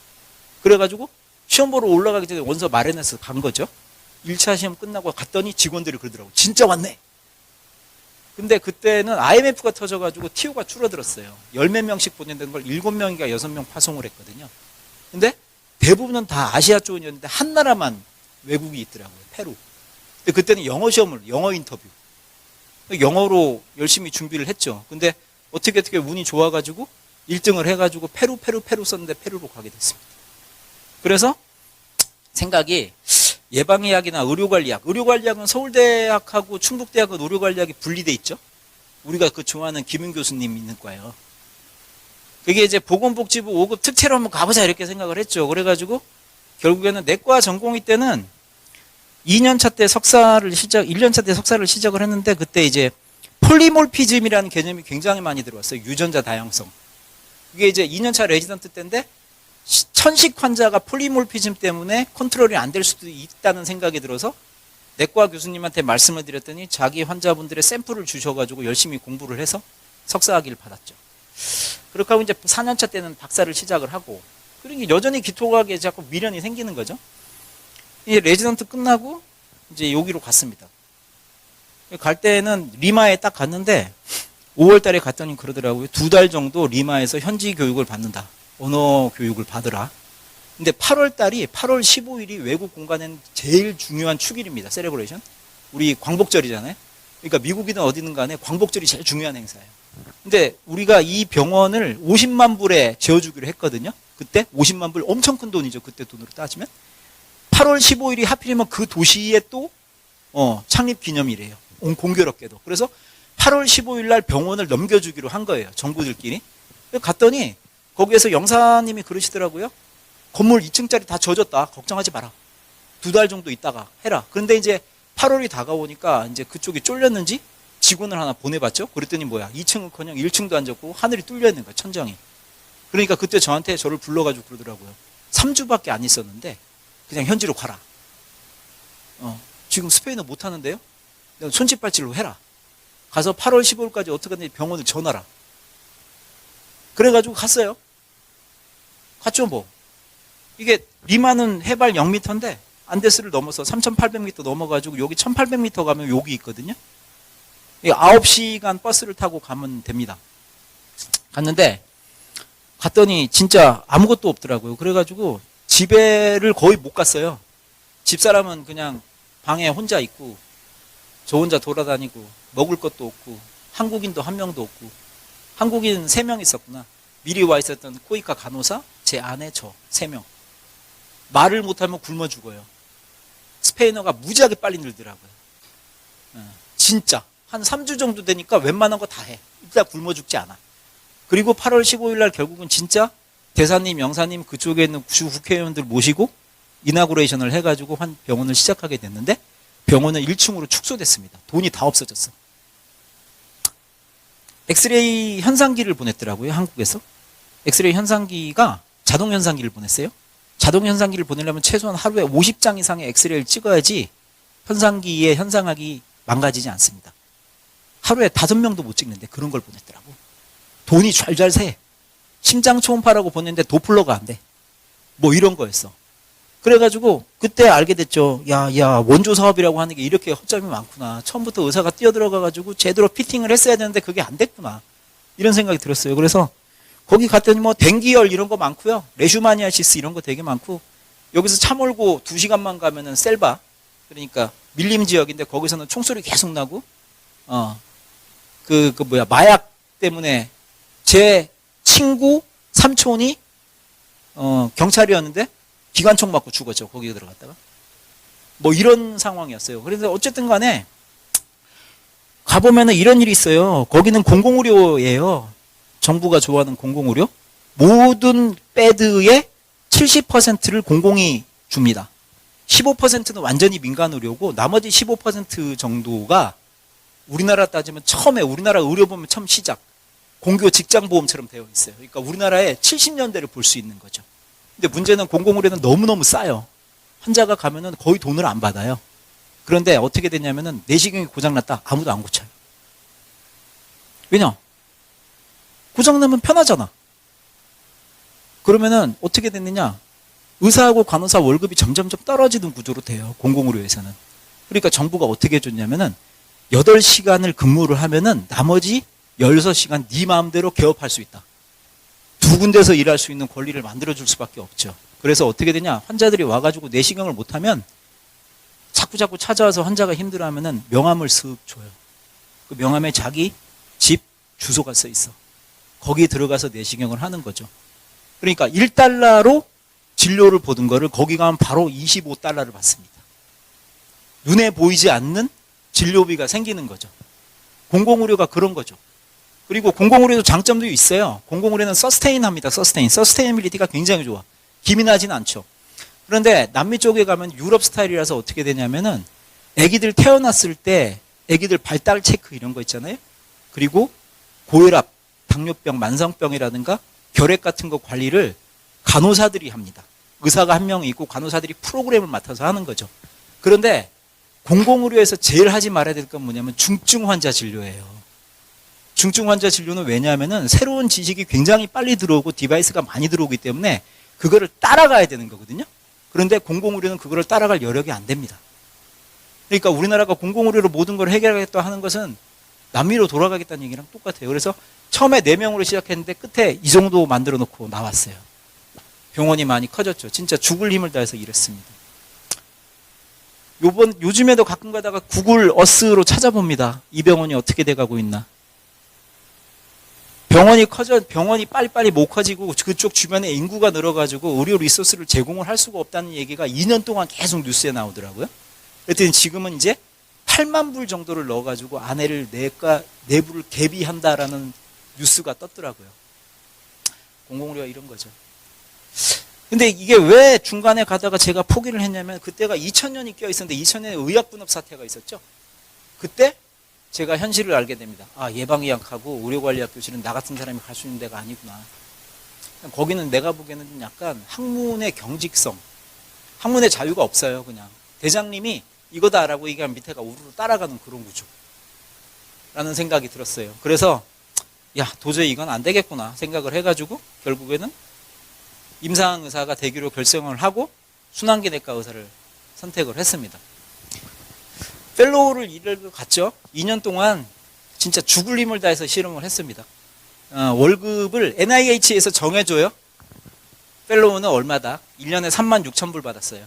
그래가지고 시험 보러 올라가기 전에 원서 마련해서 간 거죠. 1차 시험 끝나고 갔더니 직원들이 그러더라고요. 진짜 왔네. 근데 그때는 IMF가 터져가지고 TO가 줄어들었어요. 10몇 명씩 보낸다는 걸 7명인가 6명 파송을 했거든요. 근데 대부분은 다 아시아 쪽이었는데 한 나라만 외국이 있더라고요. 페루. 근데 그때는 영어 시험을, 영어 인터뷰. 영어로 열심히 준비를 했죠. 근데 어떻게 운이 좋아가지고 1등을 해가지고 페루 썼는데 페루로 가게 됐습니다. 그래서 생각이 예방의학이나 의료관리학은 서울대학하고 충북대학은 의료관리학이 분리돼 있죠. 우리가 그 좋아하는 김윤 교수님 있는 과예요. 그게 이제 보건복지부 5급 특채로 한번 가보자 이렇게 생각을 했죠. 그래가지고 결국에는 내과 전공의 때는 1년차 때 석사를 시작을 했는데 그때 이제 폴리몰피즘이라는 개념이 굉장히 많이 들어왔어요. 유전자 다양성. 그게 이제 2년차 레지던트 때인데 천식 환자가 폴리몰피즘 때문에 컨트롤이 안 될 수도 있다는 생각이 들어서 내과 교수님한테 말씀을 드렸더니 자기 환자분들의 샘플을 주셔가지고 열심히 공부를 해서 석사학위를 받았죠. 그렇게 하고 이제 4년차 때는 박사를 시작을 하고 그러니까 여전히 기토학에 자꾸 미련이 생기는 거죠. 이제 레지던트 끝나고 이제 여기로 갔습니다. 갈 때는 리마에 딱 갔는데 5월 달에 갔더니 그러더라고요. 2달 정도 리마에서 현지 교육을 받는다. 언어 교육을 받으라. 근데 8월 15일이 외국 공간에는 제일 중요한 축일입니다. 세레브레이션. 우리 광복절이잖아요. 그러니까 미국이든 어디든 간에 광복절이 제일 중요한 행사예요. 근데 우리가 이 병원을 50만 불에 지어주기로 했거든요. 그때 50만 불 엄청 큰 돈이죠. 그때 돈으로 따지면. 8월 15일이 하필이면 그 도시의 또 창립 기념일이에요. 공교롭게도. 그래서 8월 15일 날 병원을 넘겨주기로 한 거예요. 정부들끼리. 갔더니 거기에서 영사님이 그러시더라고요. 건물 2층짜리 다 젖었다. 걱정하지 마라. 2달 정도 있다가 해라. 그런데 이제 8월이 다가오니까 이제 그쪽이 쫄렸는지 직원을 하나 보내봤죠. 그랬더니 뭐야. 2층은커녕 1층도 안 젖고 하늘이 뚫려 있는 거야. 천장이. 그러니까 그때 저를 불러가지고 그러더라고요. 3주밖에 안 있었는데 그냥 현지로 가라. 지금 스페인어 못하는데요. 손짓발질로 해라. 가서 8월 15일까지 어떻게 하는지 병원을 전화라. 그래가지고 갔어요. 갔죠 뭐. 이게 리만은 해발 0m인데 안데스를 넘어서 3,800m 넘어가지고 여기 1,800m 가면 여기 있거든요. 9시간 버스를 타고 가면 됩니다. 갔는데 갔더니 진짜 아무것도 없더라고요. 그래가지고 집에를 거의 못 갔어요. 집사람은 그냥 방에 혼자 있고 저 혼자 돌아다니고 먹을 것도 없고 한국인도 한 명도 없고 한국인 3명 있었구나. 미리 와 있었던 코이카 간호사, 제 아내, 저 3명. 말을 못하면 굶어 죽어요. 스페인어가 무지하게 빨리 늘더라고요. 진짜 한 3주 정도 되니까 웬만한 거 다 해. 일단 굶어 죽지 않아. 그리고 8월 15일 날 결국은 진짜 대사님, 영사님 그쪽에 있는 주 국회의원들 모시고 이나구레이션을 해가지고 한 병원을 시작하게 됐는데 병원은 1층으로 축소됐습니다. 돈이 다 없어졌어. 엑스레이 현상기를 보냈더라고요, 한국에서. 엑스레이 현상기가 자동 현상기를 보냈어요. 자동 현상기를 보내려면 최소한 하루에 50장 이상의 엑스레이를 찍어야지 현상기의 현상학이 망가지지 않습니다. 하루에 5명도 못 찍는데 그런 걸 보냈더라고. 돈이 좔좔 새. 심장 초음파라고 보냈는데 도플러가 안 돼. 뭐 이런 거였어. 그래가지고 그때 알게 됐죠. 야, 원조 사업이라고 하는 게 이렇게 허점이 많구나. 처음부터 의사가 뛰어들어가가지고 제대로 피팅을 했어야 되는데 그게 안 됐구나. 이런 생각이 들었어요. 그래서 거기 갔더니 뭐 댕기열 이런 거 많고요. 레슈마니아시스 이런 거 되게 많고 여기서 차 몰고 2시간만 가면은 셀바 그러니까 밀림 지역인데 거기서는 총소리 계속 나고 마약 때문에 제 친구 삼촌이 경찰이었는데 기관총 맞고 죽었죠. 거기에 들어갔다가 뭐 이런 상황이었어요. 그래서 어쨌든 간에 가보면은 이런 일이 있어요. 거기는 공공의료예요. 정부가 좋아하는 공공의료. 모든 배드의 70%를 공공이 줍니다. 15%는 완전히 민간의료고 나머지 15% 정도가 우리나라 따지면 처음에 우리나라 의료보험 처음 시작 공교 직장보험처럼 되어 있어요. 그러니까 우리나라의 70년대를 볼 수 있는 거죠. 근데 문제는 공공의료는 너무너무 싸요. 환자가 가면은 거의 돈을 안 받아요. 그런데 어떻게 되냐면은 내시경이 고장났다. 아무도 안 고쳐요. 왜냐? 고장나면 편하잖아. 그러면은 어떻게 됐느냐? 의사하고 간호사 월급이 점점점 떨어지는 구조로 돼요. 공공의료에서는. 그러니까 정부가 어떻게 해줬냐면은 8시간을 근무를 하면은 나머지 16시간 네 마음대로 개업할 수 있다. 2군데서 일할 수 있는 권리를 만들어줄 수밖에 없죠. 그래서 어떻게 되냐? 환자들이 와가지고 내시경을 못하면 자꾸 찾아와서 환자가 힘들어하면은 명함을 쓱 줘요. 그 명함에 자기 집 주소가 써 있어. 거기에 들어가서 내시경을 하는 거죠. 그러니까 1달러로 진료를 보던 거를 거기 가면 바로 25달러를 받습니다. 눈에 보이지 않는 진료비가 생기는 거죠. 공공의료가 그런 거죠. 그리고 공공의료도 장점도 있어요. 공공의료는 서스테인합니다. 서스테이너빌리티가 굉장히 좋아. 기민하진 않죠. 그런데 남미 쪽에 가면 유럽 스타일이라서 어떻게 되냐면은 아기들 태어났을 때 아기들 발달 체크 이런 거 있잖아요. 그리고 고혈압, 당뇨병, 만성병이라든가 결핵 같은 거 관리를 간호사들이 합니다. 의사가 한 명 있고 간호사들이 프로그램을 맡아서 하는 거죠. 그런데 공공의료에서 제일 하지 말아야 될 건 뭐냐면 중증 환자 진료예요. 중증 환자 진료는 왜냐하면은 새로운 지식이 굉장히 빨리 들어오고 디바이스가 많이 들어오기 때문에 그거를 따라가야 되는 거거든요. 그런데 공공의료는 그거를 따라갈 여력이 안 됩니다. 그러니까 우리나라가 공공의료로 모든 걸 해결하겠다 하는 것은 남미로 돌아가겠다는 얘기랑 똑같아요. 그래서 처음에 4명으로 시작했는데 끝에 이 정도 만들어 놓고 나왔어요. 병원이 많이 커졌죠. 진짜 죽을 힘을 다해서 일했습니다. 요즘에도 가끔 가다가 구글 어스로 찾아봅니다. 이 병원이 어떻게 돼가고 있나. 병원이 빨리빨리 못 커지고 그쪽 주변에 인구가 늘어가지고 의료 리소스를 제공을 할 수가 없다는 얘기가 2년 동안 계속 뉴스에 나오더라고요. 그랬더니 지금은 이제 8만 불 정도를 넣어가지고 아내를 내부를 개비한다라는 뉴스가 떴더라고요. 공공의료가 이런 거죠. 근데 이게 왜 중간에 가다가 제가 포기를 했냐면 그때가 2000년이 껴있었는데 2000년에 의약분업 사태가 있었죠. 그때 제가 현실을 알게 됩니다. 아, 예방의학하고 의료관리학 교실은 나 같은 사람이 갈 수 있는 데가 아니구나. 거기는 내가 보기에는 좀 약간 학문의 경직성, 학문의 자유가 없어요. 그냥 대장님이 이거다라고 얘기하면 밑에가 우르르 따라가는 그런 구조. 라는 생각이 들었어요. 그래서 야, 도저히 이건 안 되겠구나 생각을 해가지고 결국에는 임상 의사가 되기로 결정을 하고 순환기내과 의사를 선택을 했습니다. 펠로우를 일을 갔죠. 2년 동안 진짜 죽을 힘을 다해서 실험을 했습니다. 월급을 NIH에서 정해줘요. 펠로우는 얼마다? 1년에 36,000불 받았어요.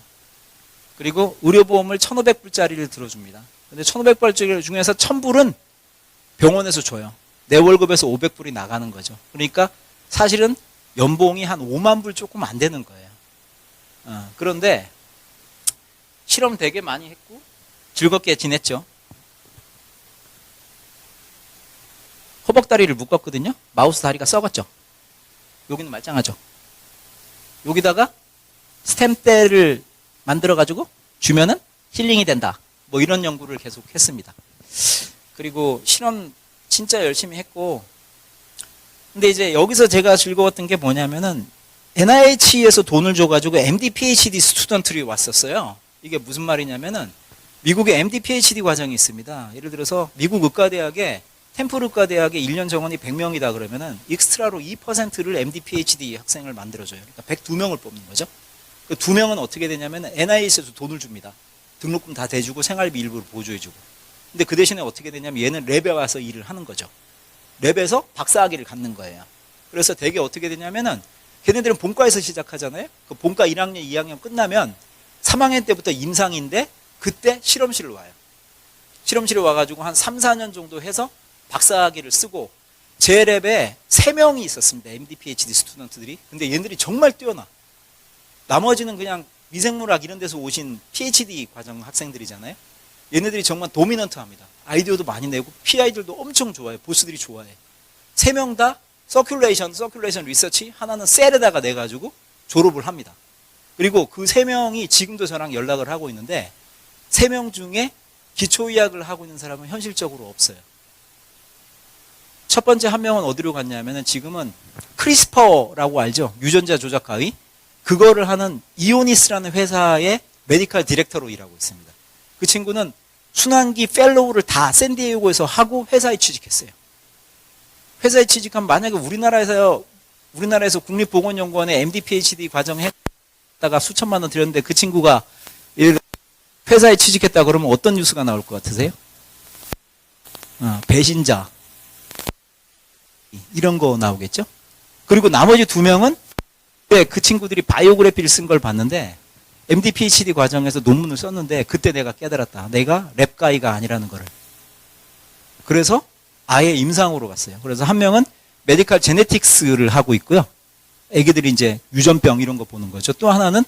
그리고 의료보험을 1,500불짜리를 들어줍니다. 근데 1,500불 중에서 1,000불은 병원에서 줘요. 내 월급에서 500불이 나가는 거죠. 그러니까 사실은 연봉이 한 5만 불 조금 안 되는 거예요. 그런데 실험 되게 많이 했고 즐겁게 지냈죠. 허벅다리를 묶었거든요. 마우스 다리가 썩었죠. 여기는 말짱하죠. 여기다가 스템대를 만들어가지고 주면은 힐링이 된다. 뭐 이런 연구를 계속 했습니다. 그리고 실험 진짜 열심히 했고, 근데 이제 여기서 제가 즐거웠던 게 뭐냐면은 NIH에서 돈을 줘가지고 MD, PhD 스튜던트들이 왔었어요. 이게 무슨 말이냐면은 미국에 MD, PhD 과정이 있습니다. 예를 들어서 미국 의과대학에 템플 의과대학에 1년 정원이 100명이다 그러면은 익스트라로 2%를 MD, PhD 학생을 만들어줘요. 그러니까 102명을 뽑는 거죠. 그 2명은 어떻게 되냐면 NIH에서 돈을 줍니다. 등록금 다 대주고 생활비 일부를 보조해주고. 근데 그 대신에 어떻게 되냐면 얘는 랩에 와서 일을 하는 거죠. 랩에서 박사학위를 갖는 거예요. 그래서 되게 어떻게 되냐면은 걔네들은 본과에서 시작하잖아요. 그 본과 1학년, 2학년 끝나면 3학년 때부터 임상인데 그때 실험실로 와요. 실험실에 와가지고 한 3, 4년 정도 해서 박사학위를 쓰고 제 랩에 3명이 있었습니다. MD, PhD 스튜던트들이. 근데 얘네들이 정말 뛰어나. 나머지는 그냥 미생물학 이런 데서 오신 PhD 과정 학생들이잖아요. 얘네들이 정말 도미넌트합니다. 아이디어도 많이 내고 PI들도 엄청 좋아해요. 보스들이 좋아해. 3명 다 서큘레이션 리서치 하나는 셀에다가 내가지고 졸업을 합니다. 그리고 그 3명이 지금도 저랑 연락을 하고 있는데 3명 중에 기초의학을 하고 있는 사람은 현실적으로 없어요. 첫 번째 한 명은 어디로 갔냐면은 지금은 크리스퍼라고 알죠? 유전자 조작 가위. 그거를 하는 이오니스라는 회사의 메디컬 디렉터로 일하고 있습니다. 그 친구는 순환기 펠로우를 다 샌디에이고에서 하고 회사에 취직했어요. 회사에 취직하면 만약에 우리나라에서 국립보건연구원에 MD, PhD 과정 했다가 수천만 원 들였는데 그 친구가 회사에 취직했다 그러면 어떤 뉴스가 나올 것 같으세요? 배신자 이런 거 나오겠죠? 그리고 나머지 2명은 그 친구들이 바이오그래피를 쓴 걸 봤는데 MD, PhD 과정에서 논문을 썼는데 그때 내가 깨달았다. 내가 랩가이가 아니라는 거를. 그래서 아예 임상으로 갔어요. 그래서 한 명은 메디컬 제네틱스를 하고 있고요. 애기들이 이제 유전병 이런 거 보는 거죠. 또 하나는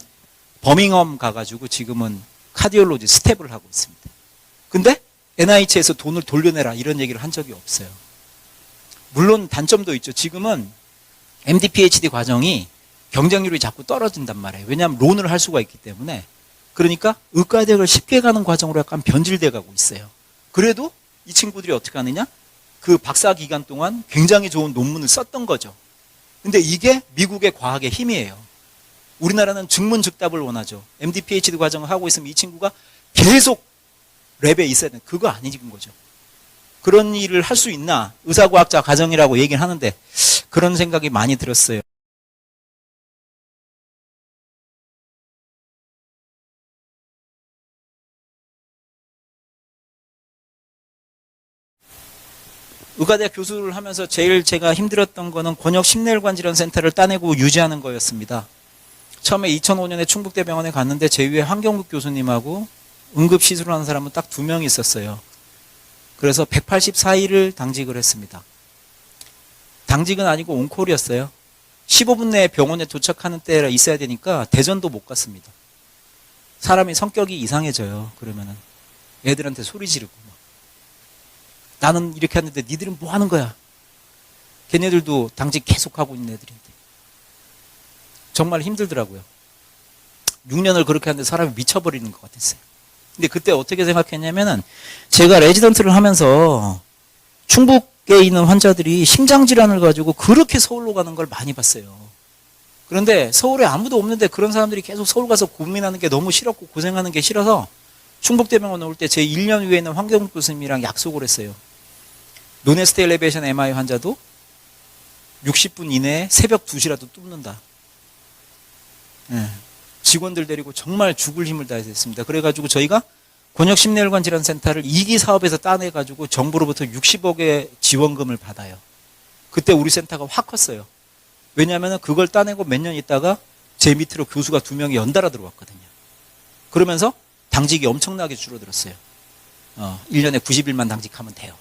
버밍엄 가가지고 지금은 카디올로지 스텝을 하고 있습니다. 근데 NIH에서 돈을 돌려내라 이런 얘기를 한 적이 없어요. 물론 단점도 있죠. 지금은 MD, PhD 과정이 경쟁률이 자꾸 떨어진단 말이에요. 왜냐하면 론을 할 수가 있기 때문에. 그러니까 의과대학을 쉽게 가는 과정으로 약간 변질돼 가고 있어요. 그래도 이 친구들이 어떻게 하느냐? 그 박사 기간 동안 굉장히 좋은 논문을 썼던 거죠. 근데 이게 미국의 과학의 힘이에요. 우리나라는 증문즉답을 원하죠. MD, PhD 과정을 하고 있으면 이 친구가 계속 랩에 있어야 되는 그거 아니진 거죠. 그런 일을 할 수 있나? 의사과학자 과정이라고 얘기를 하는데 그런 생각이 많이 들었어요. 의과대학 교수를 하면서 제일 제가 힘들었던 거는 권역 심내혈관 질환 센터를 따내고 유지하는 거였습니다. 처음에 2005년에 충북대병원에 갔는데 제 위에 한경국 교수님하고 응급시술하는 사람은 딱 2명이 있었어요. 그래서 184일을 당직을 했습니다. 당직은 아니고 온콜이었어요. 15분 내에 병원에 도착하는 때라 있어야 되니까 대전도 못 갔습니다. 사람이 성격이 이상해져요. 그러면은 애들한테 소리 지르고 막. 나는 이렇게 하는데 니들은 뭐 하는 거야? 걔네들도 당직 계속하고 있는 애들인데. 정말 힘들더라고요. 6년을 그렇게 하는데 사람이 미쳐버리는 것 같았어요. 근데 그때 어떻게 생각했냐면은 제가 레지던트를 하면서 충북에 있는 환자들이 심장질환을 가지고 그렇게 서울로 가는 걸 많이 봤어요. 그런데 서울에 아무도 없는데 그런 사람들이 계속 서울 가서 고민하는 게 너무 싫었고 고생하는 게 싫어서 충북대병원에 올 때 제 1년 위에 있는 황경국 교수님이랑 약속을 했어요. 노네스트 엘리베이션 MI 환자도 60분 이내에 새벽 2시라도 뚫는다. 예. 직원들 데리고 정말 죽을 힘을 다해서 했습니다. 그래가지고 저희가 곤욕심내혈관 질환센터를 2기 사업에서 따내가지고 정부로부터 60억의 지원금을 받아요. 그때 우리 센터가 확 컸어요. 왜냐하면 그걸 따내고 몇 년 있다가 제 밑으로 교수가 2명이 연달아 들어왔거든요. 그러면서 당직이 엄청나게 줄어들었어요. 1년에 90일만 당직하면 돼요.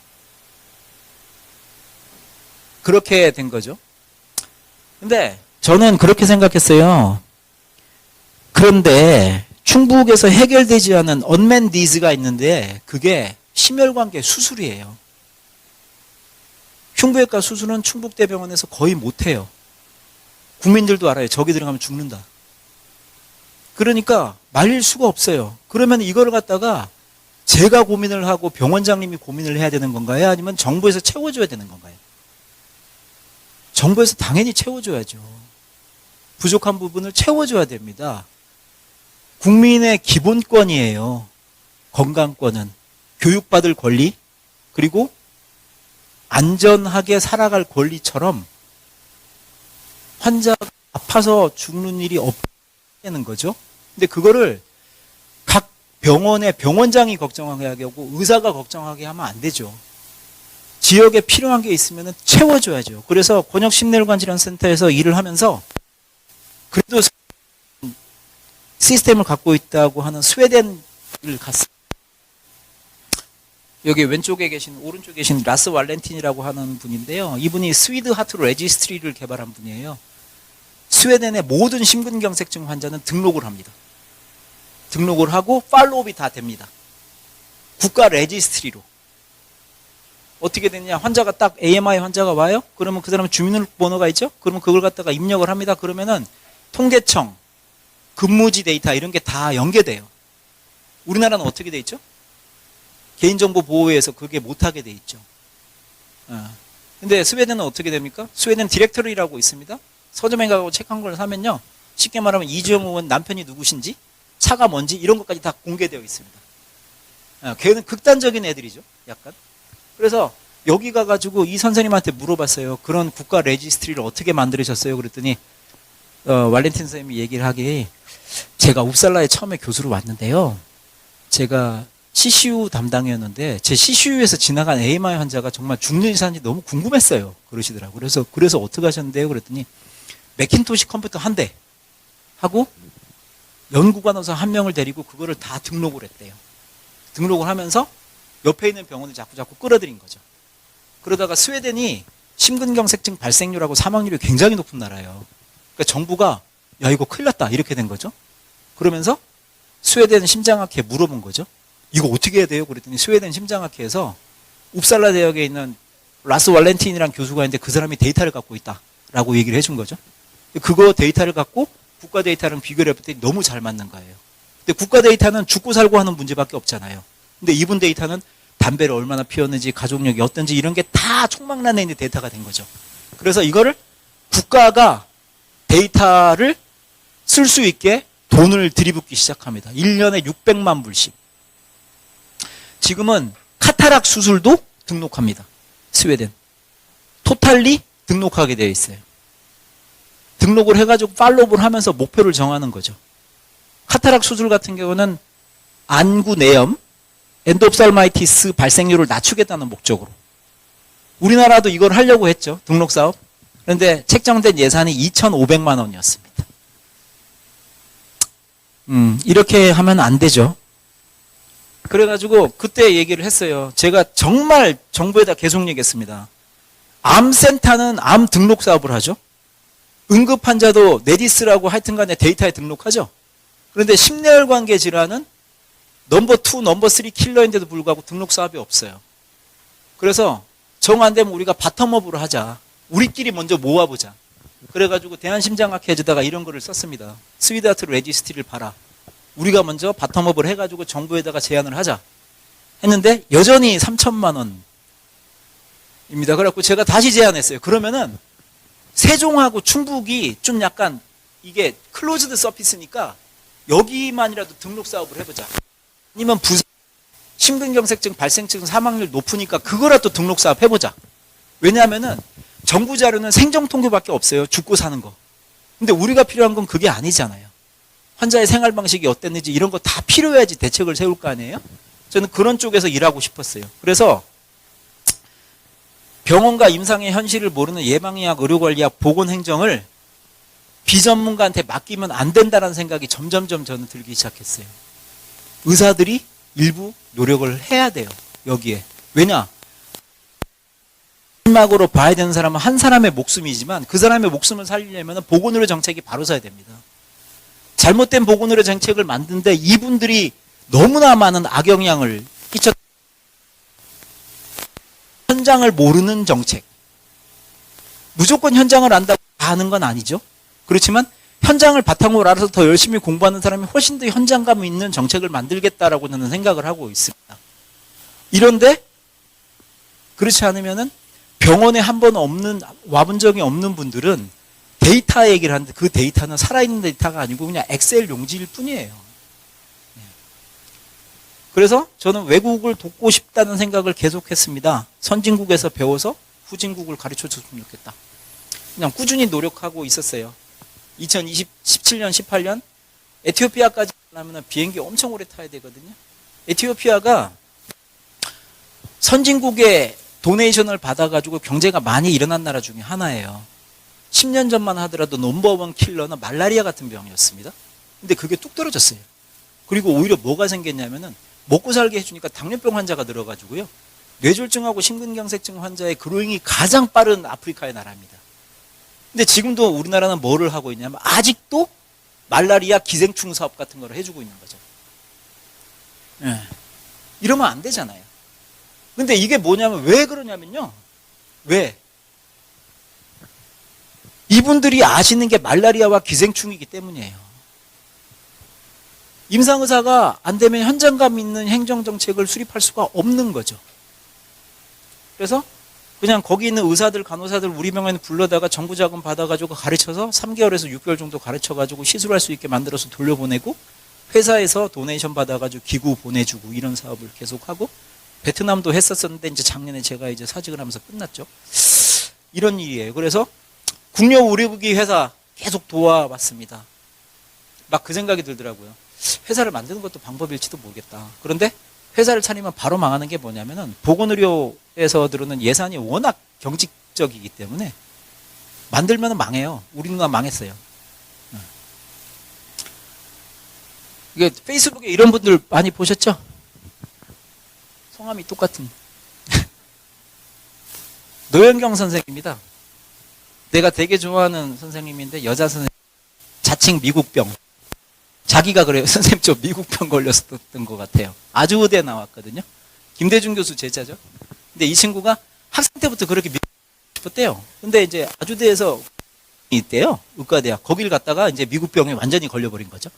그렇게 된 거죠. 근데 저는 그렇게 생각했어요. 그런데 충북에서 해결되지 않은 언맨 니즈가 있는데 그게 심혈관계 수술이에요. 흉부외과 수술은 충북대병원에서 거의 못해요. 국민들도 알아요. 저기 들어가면 죽는다. 그러니까 말릴 수가 없어요. 그러면 이걸 갖다가 제가 고민을 하고 병원장님이 고민을 해야 되는 건가요? 아니면 정부에서 채워줘야 되는 건가요? 정부에서 당연히 채워줘야죠. 부족한 부분을 채워줘야 됩니다. 국민의 기본권이에요. 건강권은. 교육받을 권리, 그리고 안전하게 살아갈 권리처럼 환자가 아파서 죽는 일이 없다는 거죠. 근데 그거를 각 병원의 병원장이 걱정하게 하고 의사가 걱정하게 하면 안 되죠. 지역에 필요한 게 있으면 채워줘야죠. 그래서 곤욕심내혈관 질환센터에서 일을 하면서 그래도 시스템을 갖고 있다고 하는 스웨덴을 갔습니다. 여기 왼쪽에 계신, 오른쪽에 계신 라스 왈렌틴이라고 하는 분인데요. 이분이 스위드 하트 레지스트리를 개발한 분이에요. 스웨덴의 모든 심근경색증 환자는 등록을 합니다. 등록을 하고 팔로우업이 다 됩니다. 국가 레지스트리로. 어떻게 되느냐? 환자가 딱 AMI 환자가 와요? 그러면 그 사람은 주민등록번호가 있죠? 그러면 그걸 갖다가 입력을 합니다. 그러면은 통계청, 근무지 데이터 이런 게 다 연계돼요. 우리나라는 어떻게 돼 있죠? 개인정보 보호에서 그게 못하게 돼 있죠. 근데 스웨덴은 어떻게 됩니까? 스웨덴 디렉터리라고 있습니다. 서점에 가고 책 한 걸 사면요. 쉽게 말하면 이주영 의원 남편이 누구신지, 차가 뭔지 이런 것까지 다 공개되어 있습니다. 걔는 극단적인 애들이죠. 약간. 그래서 여기 가가지고 이 선생님한테 물어봤어요. 그런 국가 레지스트리를 어떻게 만들으셨어요? 그랬더니 왈렌틴 선생님이 얘기를 하기, 제가 웁살라에 처음에 교수로 왔는데요. 제가 CCU 담당이었는데 제 CCU에서 지나간 AMI 환자가 정말 죽는 사는지 너무 궁금했어요. 그러시더라고요. 그래서 어떻게 하셨는데요? 그랬더니 매킨토시 컴퓨터 한 대 하고 연구관원사 한 명을 데리고 그거를 다 등록을 했대요. 등록을 하면서 옆에 있는 병원을 자꾸 끌어들인 거죠. 그러다가 스웨덴이 심근경색증 발생률하고 사망률이 굉장히 높은 나라예요. 그러니까 정부가 야 이거 큰일 났다 이렇게 된 거죠. 그러면서 스웨덴 심장학회에 물어본 거죠. 이거 어떻게 해야 돼요? 그랬더니 스웨덴 심장학회에서 웁살라 대학에 있는 라스 왈렌틴이라는 교수가 있는데 그 사람이 데이터를 갖고 있다라고 얘기를 해준 거죠. 그거 데이터를 갖고 국가 데이터랑 비교를 해봤더니 너무 잘 맞는 거예요. 근데 국가 데이터는 죽고 살고 하는 문제밖에 없잖아요. 근데 이분 데이터는 담배를 얼마나 피웠는지, 가족력이 어떤지 이런 게 다 총망라내 있는 데이터가 된 거죠. 그래서 이거를 국가가 데이터를 쓸 수 있게 돈을 들이붓기 시작합니다. 1년에 600만 불씩. 지금은 카타락 수술도 등록합니다. 스웨덴. 토탈리 등록하게 되어 있어요. 등록을 해가지고 팔로우업을 하면서 목표를 정하는 거죠. 카타락 수술 같은 경우는 안구 내염, 엔도옵살마이티스 발생률을 낮추겠다는 목적으로. 우리나라도 이걸 하려고 했죠. 등록 사업. 그런데 책정된 예산이 2,500만 원이었습니다. 이렇게 하면 안 되죠. 그래가지고 그때 얘기를 했어요. 제가 정말 정부에다 계속 얘기했습니다. 암센터는 암 등록 사업을 하죠. 응급 환자도 네디스라고 하여튼 간에 데이터에 등록하죠. 그런데 심내혈관계 질환은 넘버 2, 넘버 3 킬러인데도 불구하고 등록 사업이 없어요. 그래서 정 안 되면 우리가 바텀업으로 하자. 우리끼리 먼저 모아보자. 그래가지고 대한심장학회에다가 이런 거를 썼습니다. 스위드하트 레지스트리를 봐라. 우리가 먼저 바텀업을 해가지고 정부에다가 제안을 하자. 했는데 여전히 3천만 원입니다. 그래갖고 제가 다시 제안했어요. 그러면은 세종하고 충북이 좀 약간 이게 클로즈드 서피스니까 여기만이라도 등록 사업을 해보자. 아니면 부산 심근경색증 발생증 사망률 높으니까 그거라도 등록 사업 해보자. 왜냐하면은 정부 자료는 생정통계밖에 없어요. 죽고 사는 거. 근데 우리가 필요한 건 그게 아니잖아요. 환자의 생활 방식이 어땠는지 이런 거 다 필요해야지 대책을 세울 거 아니에요? 저는 그런 쪽에서 일하고 싶었어요. 그래서 병원과 임상의 현실을 모르는 예방의학, 의료관리학, 보건행정을 비전문가한테 맡기면 안 된다는 생각이 점점점 저는 들기 시작했어요. 의사들이 일부 노력을 해야 돼요. 여기에. 왜냐? 마지막으로 봐야 되는 사람은 한 사람의 목숨이지만 그 사람의 목숨을 살리려면 보건의료 정책이 바로 서야 됩니다. 잘못된 보건의료 정책을 만드는데 이분들이 너무나 많은 악영향을 끼쳤. 현장을 모르는 정책. 무조건 현장을 안다고 다 하는 건 아니죠. 그렇지만 현장을 바탕으로 알아서 더 열심히 공부하는 사람이 훨씬 더 현장감 있는 정책을 만들겠다라고 저는 생각을 하고 있습니다. 이런데 그렇지 않으면은 병원에 한 번 와본 적이 없는 분들은 데이터 얘기를 하는데 그 데이터는 살아있는 데이터가 아니고 그냥 엑셀 용지일 뿐이에요. 그래서 저는 외국을 돕고 싶다는 생각을 계속했습니다. 선진국에서 배워서 후진국을 가르쳐줬으면 좋겠다. 그냥 꾸준히 노력하고 있었어요. 2017년, 18년 에티오피아까지 가려면 비행기 엄청 오래 타야 되거든요. 에티오피아가 선진국의 도네이션을 받아가지고 경제가 많이 일어난 나라 중에 하나예요. 10년 전만 하더라도 넘버원 킬러는 말라리아 같은 병이었습니다. 근데 그게 뚝 떨어졌어요. 그리고 오히려 뭐가 생겼냐면은 먹고 살게 해주니까 당뇨병 환자가 늘어가지고요. 뇌졸중하고 심근경색증 환자의 그로잉이 가장 빠른 아프리카의 나라입니다. 근데 지금도 우리나라는 뭐를 하고 있냐면 아직도 말라리아 기생충 사업 같은 걸 해주고 있는 거죠. 예. 이러면 안 되잖아요. 근데 이게 뭐냐면 왜 그러냐면요. 왜? 이분들이 아시는 게 말라리아와 기생충이기 때문이에요. 임상의사가 안 되면 현장감 있는 행정정책을 수립할 수가 없는 거죠. 그래서 그냥 거기 있는 의사들, 간호사들 우리 병원에 불러다가 정부 자금 받아가지고 가르쳐서 3개월에서 6개월 정도 가르쳐가지고 시술할 수 있게 만들어서 돌려보내고 회사에서 도네이션 받아가지고 기구 보내주고 이런 사업을 계속하고 베트남도 했었었는데 이제 작년에 제가 이제 사직을 하면서 끝났죠. 이런 일이에요. 그래서 국력 의료기 회사 계속 도와왔습니다. 막 그 생각이 들더라고요. 회사를 만드는 것도 방법일지도 모르겠다. 그런데 회사를 차리면 바로 망하는 게 뭐냐면은 보건의료에서 들어오는 예산이 워낙 경직적이기 때문에 만들면 망해요. 우리 누나 망했어요. 이게 페이스북에 이런 분들 많이 보셨죠? 성함이 똑같은 노현경 선생입니다. 내가 되게 좋아하는 선생님인데 여자 선생님, 자칭 미국병. 자기가 그래요. 선생님 저 미국병 걸렸었던 것 같아요. 아주의대 나왔거든요. 김대중 교수 제자죠. 근데 이 친구가 학생 때부터 그렇게 미국 싶었대요. 근데 이제 아주대에서 있대요. 의과대학. 거길 갔다가 이제 미국병에 완전히 걸려버린 거죠.